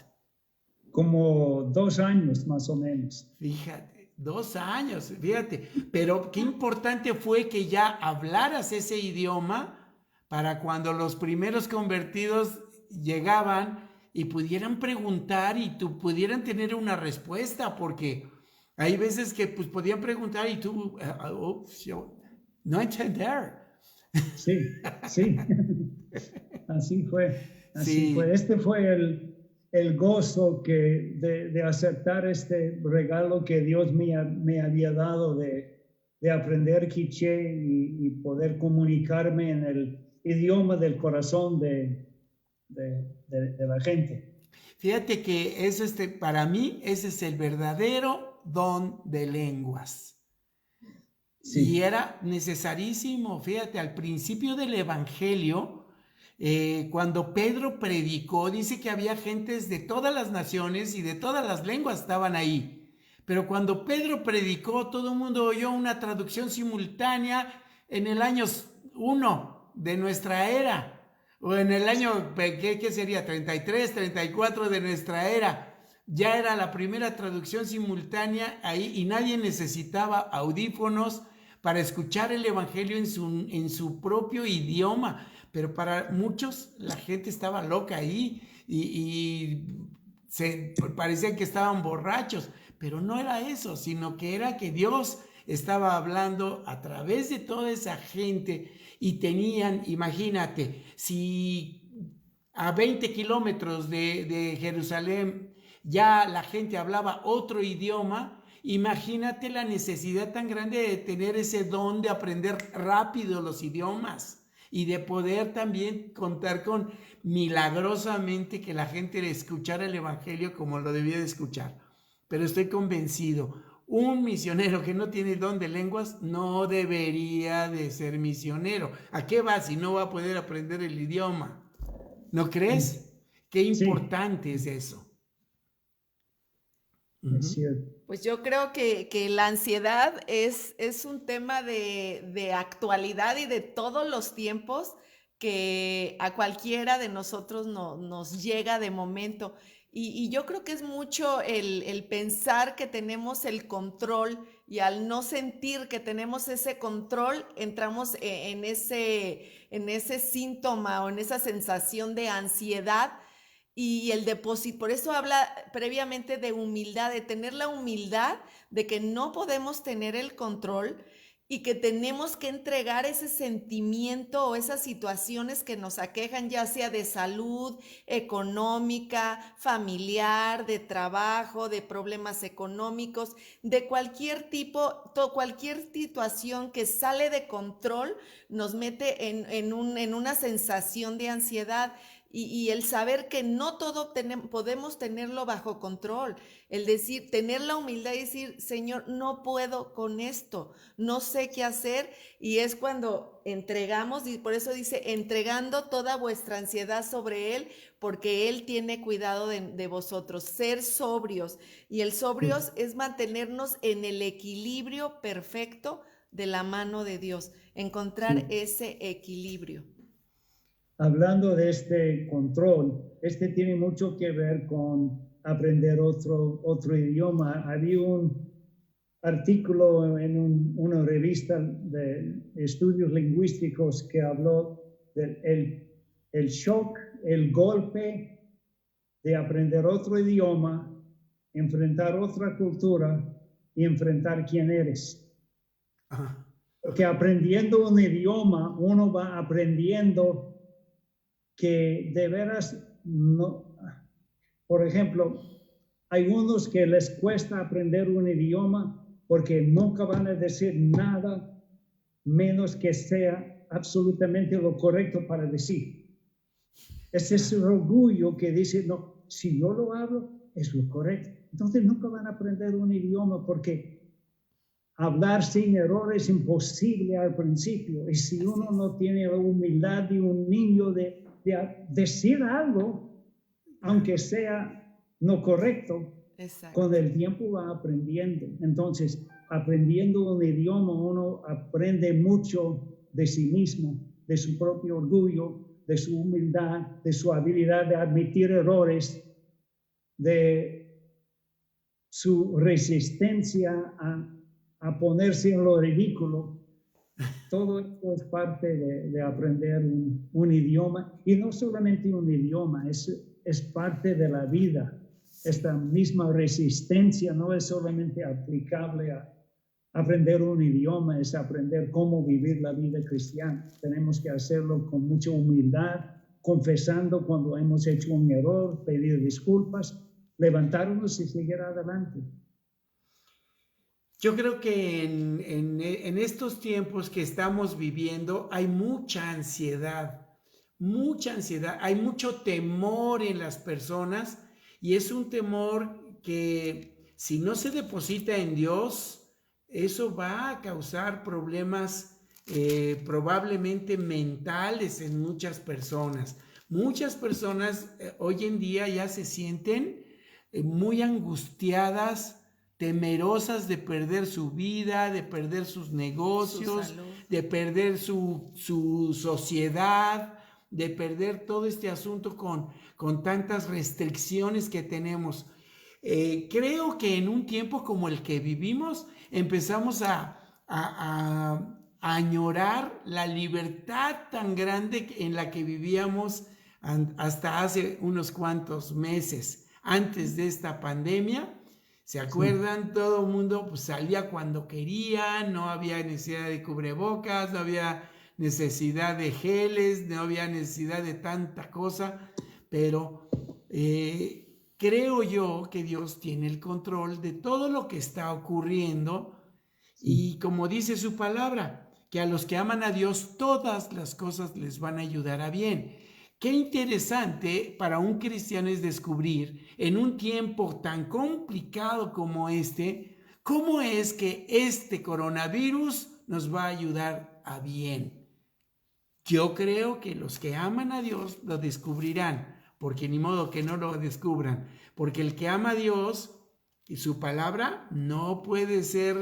Como 2 años más o menos. Fíjate, 2 años, fíjate. Pero qué importante fue que ya hablaras ese idioma para cuando los primeros convertidos llegaban y pudieran preguntar y tú pudieran tener una respuesta, porque hay veces que pues podían preguntar y tú no entender. Sí. Así fue. Este fue el gozo de aceptar este regalo que Dios me había dado de aprender quiché y poder comunicarme en el idioma del corazón de la gente. Fíjate que eso para mí ese es el verdadero don de lenguas. Sí. Y era necesarísimo. Fíjate, al principio del Evangelio, cuando Pedro predicó, dice que había gentes de todas las naciones y de todas las lenguas estaban ahí. Pero cuando Pedro predicó, todo el mundo oyó una traducción simultánea en el año 1 de nuestra era. O en el año, ¿qué sería? 33, 34 de nuestra era. Ya era la primera traducción simultánea ahí y nadie necesitaba audífonos para escuchar el Evangelio en su propio idioma. Pero para muchos la gente estaba loca ahí y parecía que estaban borrachos. Pero no era eso, sino que era que Dios estaba hablando a través de toda esa gente. Y tenían, imagínate, si a 20 kilómetros de Jerusalén ya la gente hablaba otro idioma, imagínate la necesidad tan grande de tener ese don de aprender rápido los idiomas y de poder también contar con milagrosamente que la gente le escuchara el Evangelio como lo debía de escuchar. Pero estoy convencido, un misionero que no tiene don de lenguas no debería de ser misionero. ¿A qué va si no va a poder aprender el idioma? ¿No crees? Qué importante es eso. Es cierto. Pues yo creo que la ansiedad es un tema de actualidad y de todos los tiempos que a cualquiera de nosotros nos llega de momento. Y yo creo que es mucho el pensar que tenemos el control y al no sentir que tenemos ese control, entramos en ese síntoma o en esa sensación de ansiedad y el depósito. Por eso habla previamente de humildad, de tener la humildad de que no podemos tener el control y que tenemos que entregar ese sentimiento o esas situaciones que nos aquejan, ya sea de salud, económica, familiar, de trabajo, de problemas económicos, de cualquier tipo, cualquier situación que sale de control nos mete en una sensación de ansiedad. Y el saber que no todo podemos tenerlo bajo control, el decir, tener la humildad y decir, Señor, no puedo con esto, no sé qué hacer, y es cuando entregamos, y por eso dice, entregando toda vuestra ansiedad sobre Él, porque Él tiene cuidado de vosotros, ser sobrios, y el sobrios es mantenernos en el equilibrio perfecto de la mano de Dios, encontrar ese equilibrio. Hablando de este control, tiene mucho que ver con aprender otro idioma. Había un artículo en una revista de estudios lingüísticos que habló del el shock, el golpe de aprender otro idioma, enfrentar otra cultura y enfrentar quién eres. Ajá. Porque aprendiendo un idioma, uno va aprendiendo que de veras no. Por ejemplo, hay unos que les cuesta aprender un idioma porque nunca van a decir nada menos que sea absolutamente lo correcto para decir. Ese es el orgullo que dice, no, si yo lo hablo, es lo correcto. Entonces nunca van a aprender un idioma porque hablar sin error es imposible al principio. Y si uno no tiene la humildad de un niño de decir algo, aunque sea no correcto, exacto, con el tiempo va aprendiendo. Entonces, aprendiendo un idioma, uno aprende mucho de sí mismo, de su propio orgullo, de su humildad, de su habilidad de admitir errores, de su resistencia a ponerse en lo ridículo. Todo esto es parte de aprender un idioma, y no solamente un idioma, es parte de la vida. Esta misma resistencia no es solamente aplicable a aprender un idioma, es aprender cómo vivir la vida cristiana. Tenemos que hacerlo con mucha humildad, confesando cuando hemos hecho un error, pedir disculpas, levantarnos y seguir adelante. Yo creo que en estos tiempos que estamos viviendo hay mucha ansiedad, hay mucho temor en las personas, y es un temor que si no se deposita en Dios, eso va a causar problemas probablemente mentales en muchas personas. Muchas personas hoy en día ya se sienten muy angustiadas, temerosas de perder su vida, de perder sus negocios, de perder su sociedad, de perder todo este asunto con tantas restricciones que tenemos. Creo que en un tiempo como el que vivimos, empezamos a añorar la libertad tan grande en la que vivíamos hasta hace unos cuantos meses, antes de esta pandemia. ¿Se acuerdan? Sí. Todo el mundo pues, salía cuando quería, no había necesidad de cubrebocas, no había necesidad de geles, no había necesidad de tanta cosa, pero creo yo que Dios tiene el control de todo lo que está ocurriendo, sí. Y como dice su palabra, que a los que aman a Dios todas las cosas les van a ayudar a bien. Qué interesante para un cristiano es descubrir en un tiempo tan complicado como este, cómo es que este coronavirus nos va a ayudar a bien. Yo creo que los que aman a Dios lo descubrirán, porque ni modo que no lo descubran, porque el que ama a Dios y su palabra no puede ser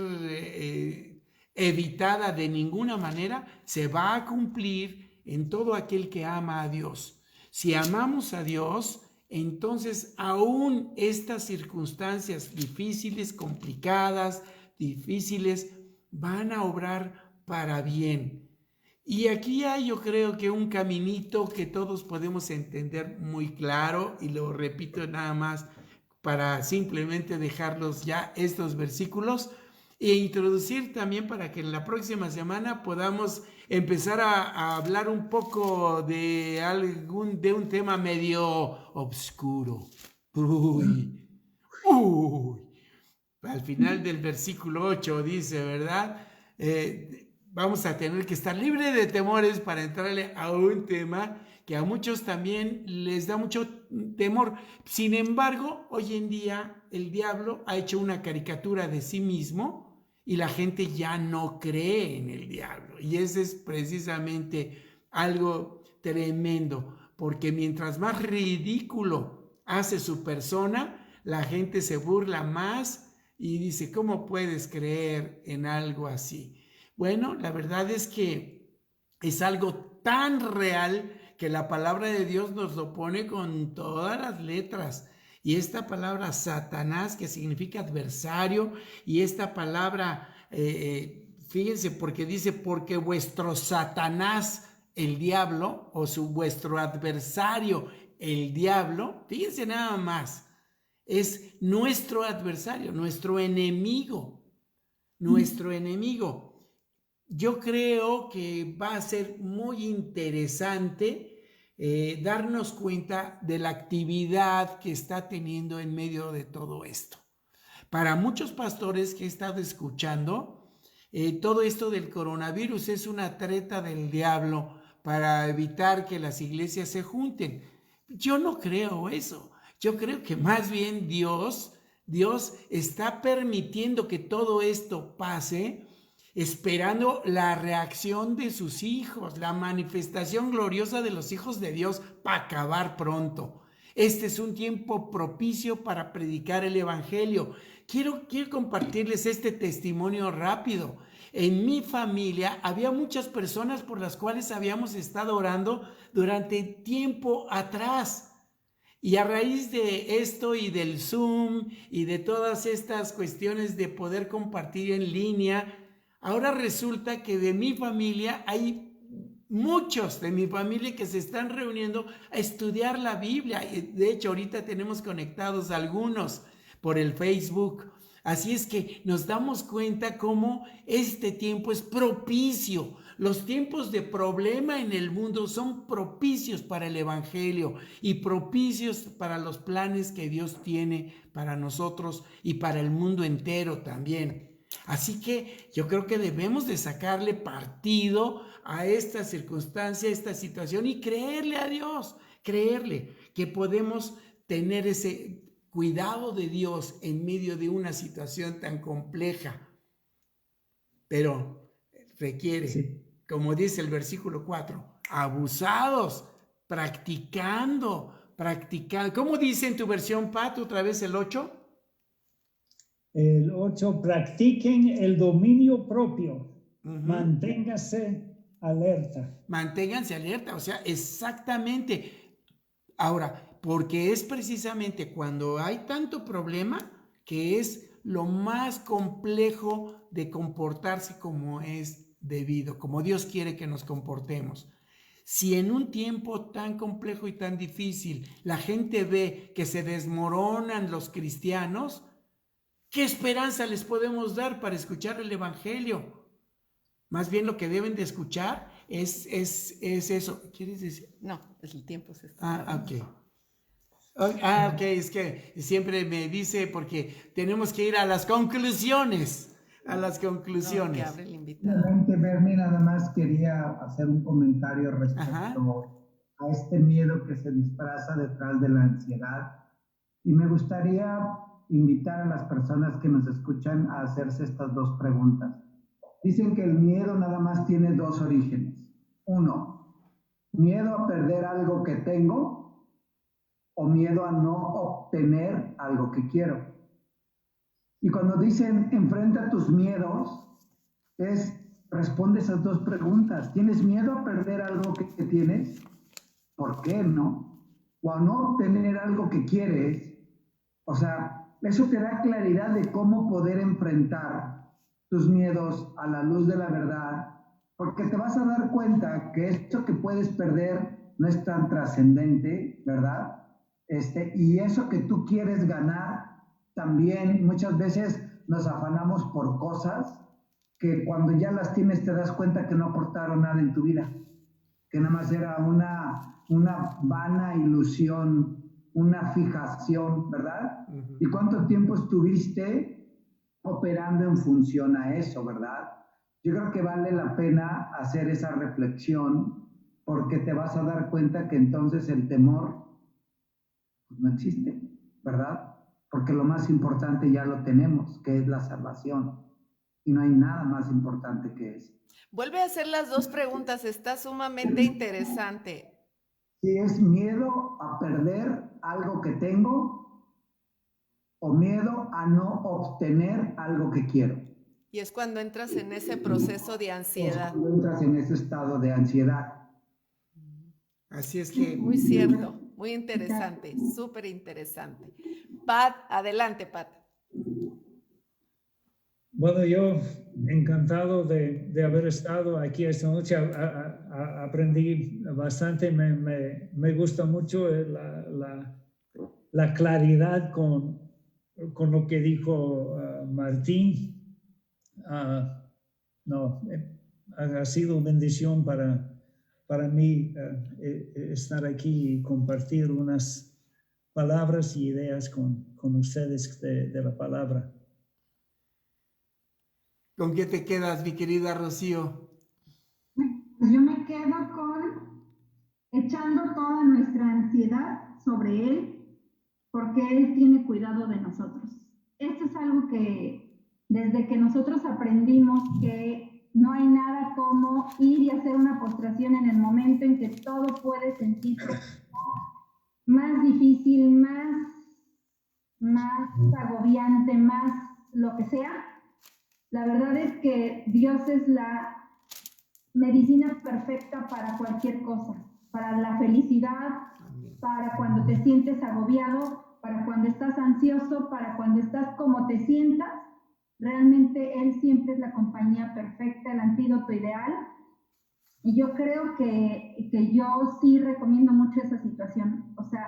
evitada de ninguna manera, se va a cumplir en todo aquel que ama a Dios. Si amamos a Dios, entonces aún estas circunstancias difíciles, complicadas, difíciles van a obrar para bien. Y aquí hay, yo creo que un caminito que todos podemos entender muy claro, y lo repito nada más para simplemente dejarlos ya estos versículos e introducir también para que en la próxima semana podamos empezar a hablar un poco de un tema medio oscuro. Al final del versículo 8 dice, ¿verdad? Vamos a tener que estar libres de temores para entrarle a un tema que a muchos también les da mucho temor. Sin embargo, hoy en día el diablo ha hecho una caricatura de sí mismo y la gente ya no cree en el diablo. Y ese es precisamente algo tremendo, porque mientras más ridículo hace su persona, la gente se burla más y dice, ¿cómo puedes creer en algo así? Bueno, la verdad es que es algo tan real que la palabra de Dios nos lo pone con todas las letras. Y esta palabra Satanás, que significa adversario, y esta palabra, fíjense, porque dice, porque vuestro Satanás, el diablo, o vuestro adversario, el diablo, fíjense nada más, es nuestro adversario, nuestro enemigo, nuestro enemigo. Yo creo que va a ser muy interesante darnos cuenta de la actividad que está teniendo en medio de todo esto. Para muchos pastores que he estado escuchando, todo esto del coronavirus es una treta del diablo para evitar que las iglesias se junten. Yo no creo eso. Yo creo que más bien Dios está permitiendo que todo esto pase, esperando la reacción de sus hijos, la manifestación gloriosa de los hijos de Dios para acabar pronto. Este es un tiempo propicio para predicar el evangelio. Quiero compartirles este testimonio rápido. En mi familia había muchas personas por las cuales habíamos estado orando durante tiempo atrás. Y a raíz de esto y del Zoom y de todas estas cuestiones de poder compartir en línea, ahora resulta que de mi familia hay muchos de mi familia que se están reuniendo a estudiar la Biblia. De hecho, ahorita tenemos conectados algunos por el Facebook. Así es que nos damos cuenta cómo este tiempo es propicio. Los tiempos de problema en el mundo son propicios para el evangelio y propicios para los planes que Dios tiene para nosotros y para el mundo entero también. Así que yo creo que debemos de sacarle partido a esta circunstancia, a esta situación y creerle a Dios, creerle que podemos tener ese cuidado de Dios en medio de una situación tan compleja. Pero requiere, como dice el versículo 4, abusados, practicando. ¿Cómo dice en tu versión, Pat, otra vez el 8? El 8, practiquen el dominio propio. Manténgase alerta. Manténganse alerta, o sea, exactamente. Ahora, porque es precisamente cuando hay tanto problema que es lo más complejo de comportarse como es debido, como Dios quiere que nos comportemos. Si en un tiempo tan complejo y tan difícil la gente ve que se desmoronan los cristianos, ¿qué esperanza les podemos dar para escuchar el evangelio? Más bien lo que deben de escuchar es eso. ¿Quieres decir? No, es el tiempo. Ok, es que siempre me dice porque tenemos que ir a las conclusiones. No, que abre el invitado. Realmente, Bernie, nada más quería hacer un comentario respecto a este miedo que se disfraza detrás de la ansiedad. Y me gustaría invitar a las personas que nos escuchan a hacerse estas dos preguntas. Dicen que el miedo nada más tiene dos orígenes. Uno, miedo a perder algo que tengo o miedo a no obtener algo que quiero. Y cuando dicen enfrenta tus miedos, responde esas dos preguntas. ¿Tienes miedo a perder algo que tienes? ¿Por qué no? O a no obtener algo que quieres. O sea, eso te da claridad de cómo poder enfrentar tus miedos a la luz de la verdad, porque te vas a dar cuenta que esto que puedes perder no es tan trascendente, ¿verdad? Y eso que tú quieres ganar, también muchas veces nos afanamos por cosas que cuando ya las tienes te das cuenta que no aportaron nada en tu vida, que nada más era una vana ilusión, una fijación, ¿verdad? ¿Y cuánto tiempo estuviste operando en función a eso, verdad? Yo creo que vale la pena hacer esa reflexión porque te vas a dar cuenta que entonces el temor pues, no existe, ¿verdad? Porque lo más importante ya lo tenemos, que es la salvación. Y no hay nada más importante que eso. Vuelve a hacer las dos preguntas, está sumamente interesante. Si es miedo a perder algo que tengo o miedo a no obtener algo que quiero. Y es cuando entras en ese proceso de ansiedad. Es cuando entras en ese estado de ansiedad. Así es que... Muy cierto, muy interesante, súper interesante. Pat, adelante, Pat. Bueno, yo encantado de haber estado aquí esta noche. Aprendí bastante, me gusta mucho la claridad con lo que dijo Martín. Ha sido bendición para mí estar aquí y compartir unas palabras y ideas con ustedes de la palabra. ¿Con qué te quedas, mi querida Rocío? Pues yo me quedo con echando toda nuestra ansiedad sobre Él, porque Él tiene cuidado de nosotros. Esto es algo que desde que nosotros aprendimos que no hay nada como ir y hacer una postración en el momento en que todo puede sentirse más difícil, más agobiante, más lo que sea. La verdad es que Dios es la medicina perfecta para cualquier cosa, para la felicidad, para cuando te sientes agobiado, para cuando estás ansioso, para cuando estás como te sientas. Realmente Él siempre es la compañía perfecta, el antídoto ideal. Y yo creo que yo sí recomiendo mucho esa situación. O sea,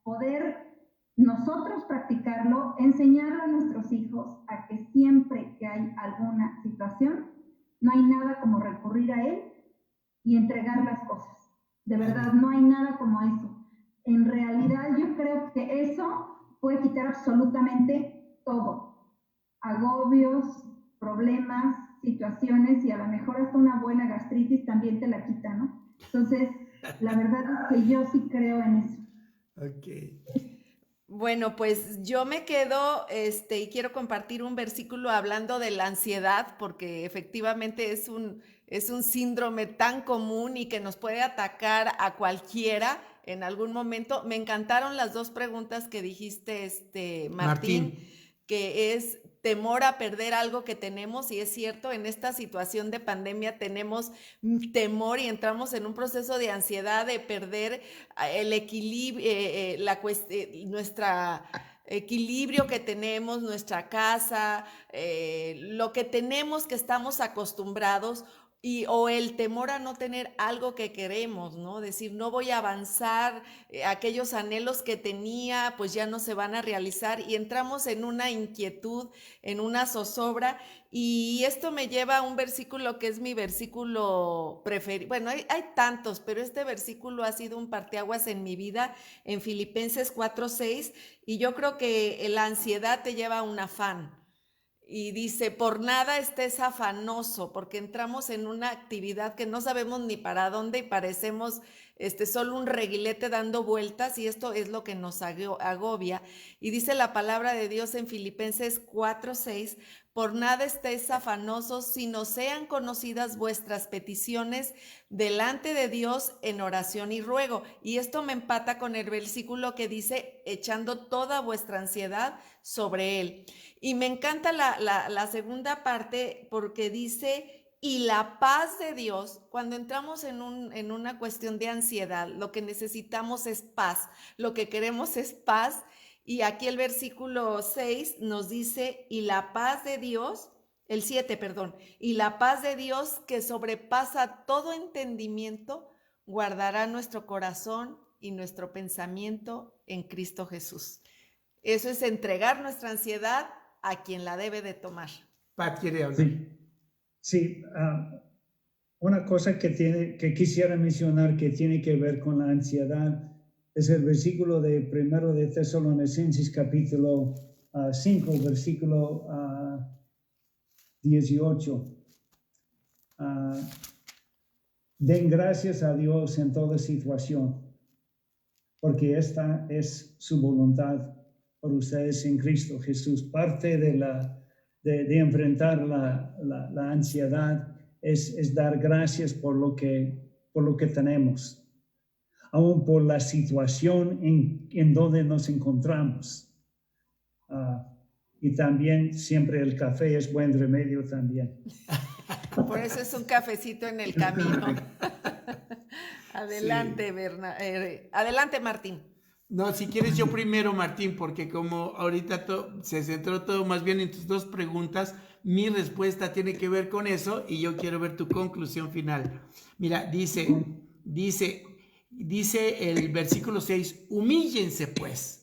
poder nosotros practicarlo, enseñarlo a nuestros hijos a que siempre que hay alguna situación, no hay nada como recurrir a Él y entregar las cosas. De verdad, no hay nada como eso. En realidad, yo creo que eso puede quitar absolutamente todo. Agobios, problemas, situaciones y a lo mejor hasta una buena gastritis también te la quita, ¿no? Entonces, la verdad es que yo sí creo en eso. Ok. Bueno, pues yo me quedo y quiero compartir un versículo hablando de la ansiedad, porque efectivamente es un síndrome tan común y que nos puede atacar a cualquiera en algún momento. Me encantaron las dos preguntas que dijiste, Martín, que es temor a perder algo que tenemos, y es cierto, en esta situación de pandemia tenemos temor y entramos en un proceso de ansiedad de perder el equilibrio, nuestro equilibrio que tenemos, nuestra casa, lo que tenemos, que estamos acostumbrados, o el temor a no tener algo que queremos, ¿no? Decir, no voy a avanzar, aquellos anhelos que tenía, pues ya no se van a realizar, y entramos en una inquietud, en una zozobra, y esto me lleva a un versículo que es mi versículo preferido. Bueno, hay tantos, pero este versículo ha sido un parteaguas en mi vida, en Filipenses 4:6, y yo creo que la ansiedad te lleva a un afán. Y dice, por nada estés afanoso, porque entramos en una actividad que no sabemos ni para dónde y parecemos solo un reguilete dando vueltas, y esto es lo que nos agobia. Y dice la palabra de Dios en Filipenses 4:6, por nada estéis afanosos, sino sean conocidas vuestras peticiones delante de Dios en oración y ruego. Y esto me empata con el versículo que dice, echando toda vuestra ansiedad sobre Él. Y me encanta la segunda parte, porque dice, y la paz de Dios. Cuando entramos en una cuestión de ansiedad, lo que necesitamos es paz, lo que queremos es paz. Y aquí el versículo 6 nos dice, y la paz de Dios, el 7, perdón. Y la paz de Dios que sobrepasa todo entendimiento, guardará nuestro corazón y nuestro pensamiento en Cristo Jesús. Eso es entregar nuestra ansiedad a quien la debe de tomar. Pat quiere hablar. Sí. Una cosa que quisiera mencionar que tiene que ver con la ansiedad es el versículo de 1 de Tesalonicenses capítulo 5, versículo 18. Den gracias a Dios en toda situación, porque esta es su voluntad por ustedes en Cristo Jesús. Parte de enfrentar la ansiedad es dar gracias por lo que tenemos, aún por la situación en donde nos encontramos. Y también siempre el café es buen remedio también. Por eso es un cafecito en el camino. Adelante, sí. Adelante, Martín. No, si quieres yo primero, Martín, porque como ahorita se centró todo más bien en tus dos preguntas, mi respuesta tiene que ver con eso y yo quiero ver tu conclusión final. Mira, dice el versículo 6, humíllense pues.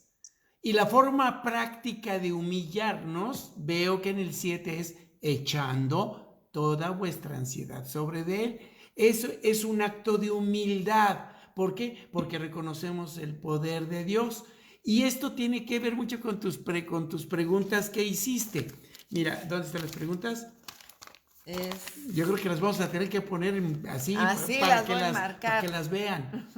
Y la forma práctica de humillarnos, veo que en el 7 es echando toda vuestra ansiedad sobre de él. Eso es un acto de humildad. ¿Por qué? Porque reconocemos el poder de Dios. Y esto tiene que ver mucho con tus preguntas que hiciste. Mira, ¿dónde están las preguntas? Yo creo que las vamos a tener que poner así, para que las vean.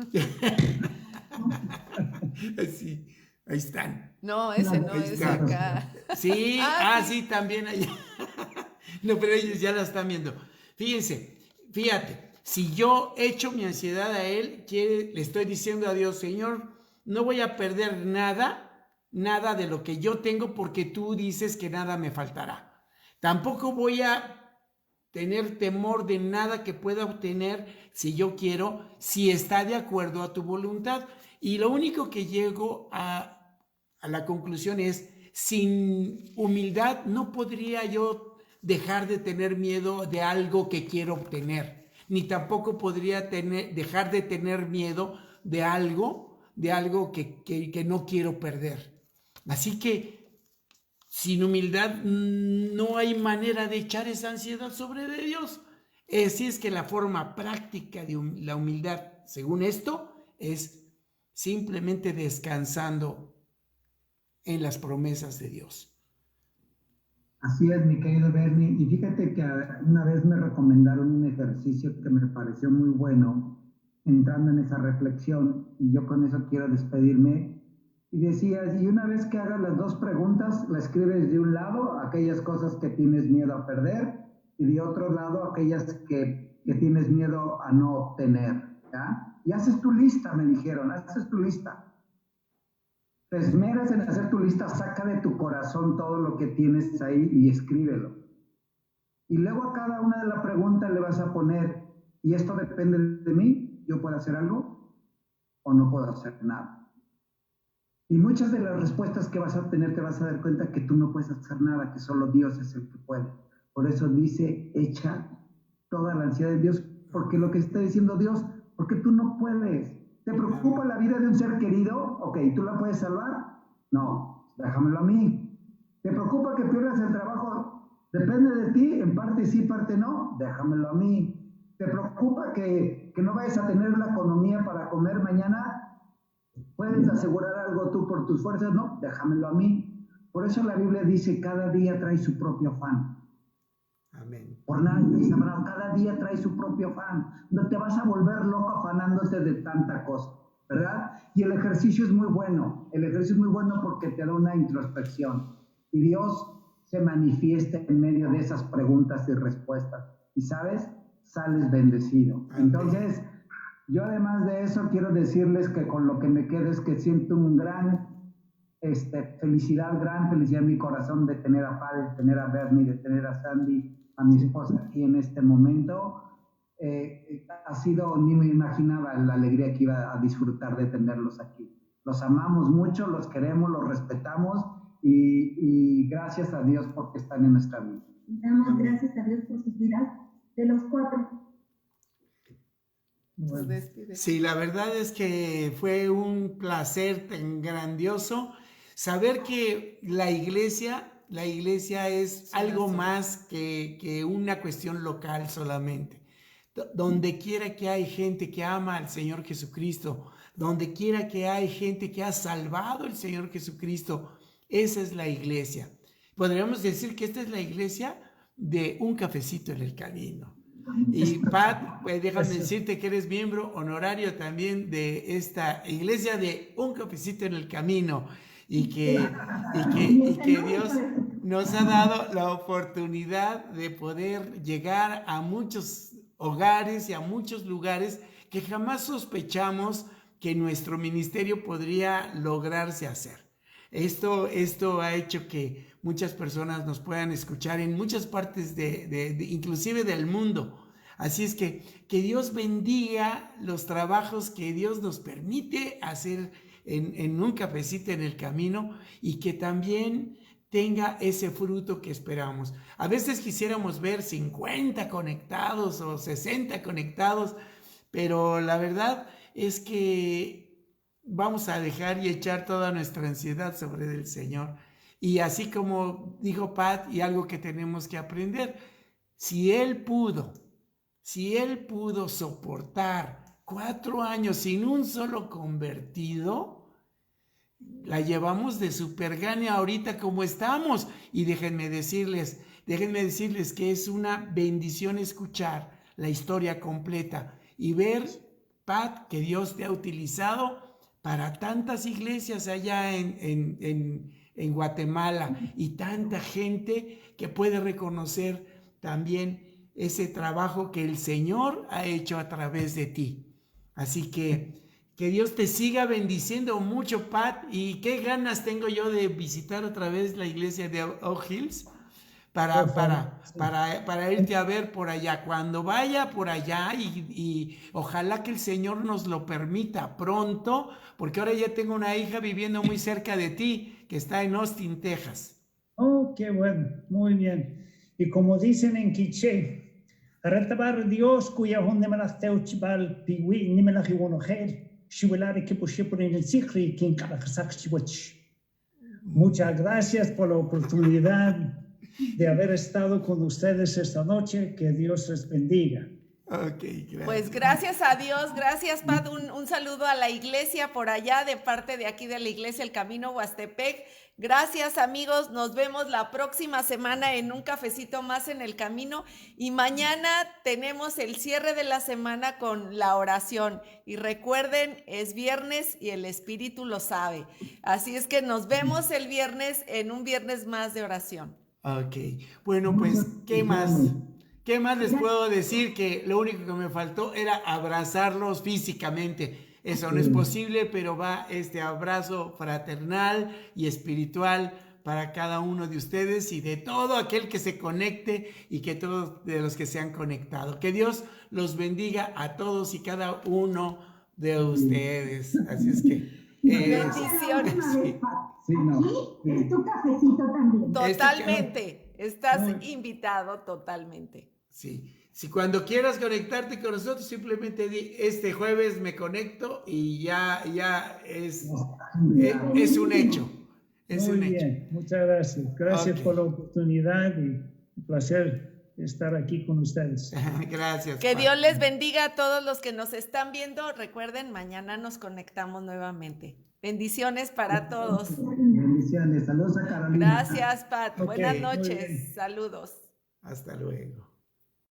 Sí, ahí están. No, ese no es acá. Sí, sí, también allá. No, pero ellos ya la están viendo. Fíjate, si yo echo mi ansiedad a Él, le estoy diciendo a Dios, Señor, no voy a perder nada de lo que yo tengo porque tú dices que nada me faltará. Tampoco voy a tener temor de nada que pueda obtener si yo quiero, si está de acuerdo a tu voluntad. Y lo único que llego a la conclusión es, sin humildad no podría yo dejar de tener miedo de algo que quiero obtener, ni tampoco podría dejar de tener miedo de algo que no quiero perder. Así que sin humildad no hay manera de echar esa ansiedad sobre de Dios. Así es que la forma práctica de la humildad, según esto, es simplemente descansando en las promesas de Dios. Así es, mi querido Bernie. Y fíjate que una vez me recomendaron un ejercicio que me pareció muy bueno, entrando en esa reflexión, y yo con eso quiero despedirme. Y decías, y una vez que hagas las dos preguntas, la escribes de un lado, aquellas cosas que tienes miedo a perder, y de otro lado, aquellas que tienes miedo a no obtener, ¿ya? Y haces tu lista, me dijeron, haces tu lista. Te esmeras en hacer tu lista, saca de tu corazón todo lo que tienes ahí y escríbelo. Y luego a cada una de las preguntas le vas a poner, ¿y esto depende de mí? ¿Yo puedo hacer algo o no puedo hacer nada? Y muchas de las respuestas que vas a obtener te vas a dar cuenta que tú no puedes hacer nada, que solo Dios es el que puede. Por eso dice, echa toda la ansiedad de Dios, porque lo que está diciendo Dios, porque tú no puedes. ¿Te preocupa la vida de un ser querido? Ok, ¿tú la puedes salvar? No, déjamelo a mí. ¿Te preocupa que pierdas el trabajo? Depende de ti, en parte sí, parte no, déjamelo a mí. ¿Te preocupa que no vayas a tener la economía para comer mañana? ¿Puedes asegurar algo tú por tus fuerzas? No, déjamelo a mí. Por eso la Biblia dice, cada día trae su propio afán. Amén. Por nada, cada día trae su propio afán. No te vas a volver loco afanándote de tanta cosa, ¿verdad? Y el ejercicio es muy bueno. El ejercicio es muy bueno porque te da una introspección. Y Dios se manifiesta en medio de esas preguntas y respuestas. Y, ¿sabes? Sales bendecido. Amén. Entonces, yo además de eso quiero decirles que con lo que me quedo es que siento un gran felicidad en mi corazón de tener a Pal, de tener a Bernie, de tener a Sandy, a mi esposa aquí en este momento. Ha sido, ni me imaginaba la alegría que iba a disfrutar de tenerlos aquí. Los amamos mucho, los queremos, los respetamos y gracias a Dios porque están en nuestra vida. Damos gracias a Dios por sus vidas de los 4. Bueno, Sí, la verdad es que fue un placer tan grandioso saber que la iglesia es algo más que una cuestión local solamente. Donde quiera que hay gente que ama al Señor Jesucristo, donde quiera que hay gente que ha salvado al Señor Jesucristo, esa es la iglesia. Podríamos decir que esta es la iglesia de un cafecito en el camino. Y Pat, pues déjame decirte que eres miembro honorario también de esta iglesia de un cafecito en el camino y que Dios nos ha dado la oportunidad de poder llegar a muchos hogares y a muchos lugares que jamás sospechamos que nuestro ministerio podría lograrse hacer. Esto ha hecho que muchas personas nos puedan escuchar en muchas partes inclusive del mundo. Así es que Dios bendiga los trabajos que Dios nos permite hacer en un cafecito en el camino y que también tenga ese fruto que esperamos. A veces quisiéramos ver 50 conectados o 60 conectados, pero la verdad es que vamos a dejar y echar toda nuestra ansiedad sobre el Señor. Y así como dijo Pat, y algo que tenemos que aprender, si Él pudo soportar 4 años sin un solo convertido, la llevamos de supergania ahorita como estamos. Y déjenme decirles que es una bendición escuchar la historia completa y ver, Pat, que Dios te ha utilizado para tantas iglesias allá en Guatemala y tanta gente que puede reconocer también ese trabajo que el Señor ha hecho a través de ti. Así que Dios te siga bendiciendo mucho, Pat, y qué ganas tengo yo de visitar otra vez la iglesia de Oak Hills para irte a ver por allá. Cuando vaya por allá y ojalá que el Señor nos lo permita pronto, porque ahora ya tengo una hija viviendo muy cerca de ti, que está en Austin, Texas. Oh, qué bueno, muy bien. Y como dicen en quiché, Aratabar Dios cuya honde malasteuchibal piwi ni melajiwonojer. Muchas gracias por la oportunidad de haber estado con ustedes esta noche. Que Dios les bendiga. Okay, gracias. Pues gracias a Dios, gracias Pat, un saludo a la iglesia por allá de parte de aquí de la iglesia El Camino Huastepec. Gracias amigos, nos vemos la próxima semana en un cafecito más en el camino y mañana tenemos el cierre de la semana con la oración y recuerden, es viernes y el Espíritu lo sabe, así es que nos vemos el viernes en un viernes más de oración. Ok, bueno pues, ¿qué más? ¿Qué más les puedo decir? Que lo único que me faltó era abrazarlos físicamente. Eso no es posible, pero va este abrazo fraternal y espiritual para cada uno de ustedes y de todo aquel que se conecte y que todos de los que se han conectado. Que Dios los bendiga a todos y cada uno de ustedes. Así es que... bendiciones. Sí, no. Aquí es tu cafecito también. Totalmente. Estás invitado totalmente. Sí. Si cuando quieras conectarte con nosotros, simplemente di, este jueves me conecto y ya es un hecho. Es Muy un bien, hecho. muchas gracias. Gracias Okay. por la oportunidad y un placer estar aquí con ustedes. Gracias. Que Dios les bendiga a todos los que nos están viendo. Recuerden, mañana nos conectamos nuevamente. Bendiciones para todos. Bendiciones. Saludos a Carolina. Gracias, Pat. Ok, Buenas muy noches. bien. Saludos. Hasta luego.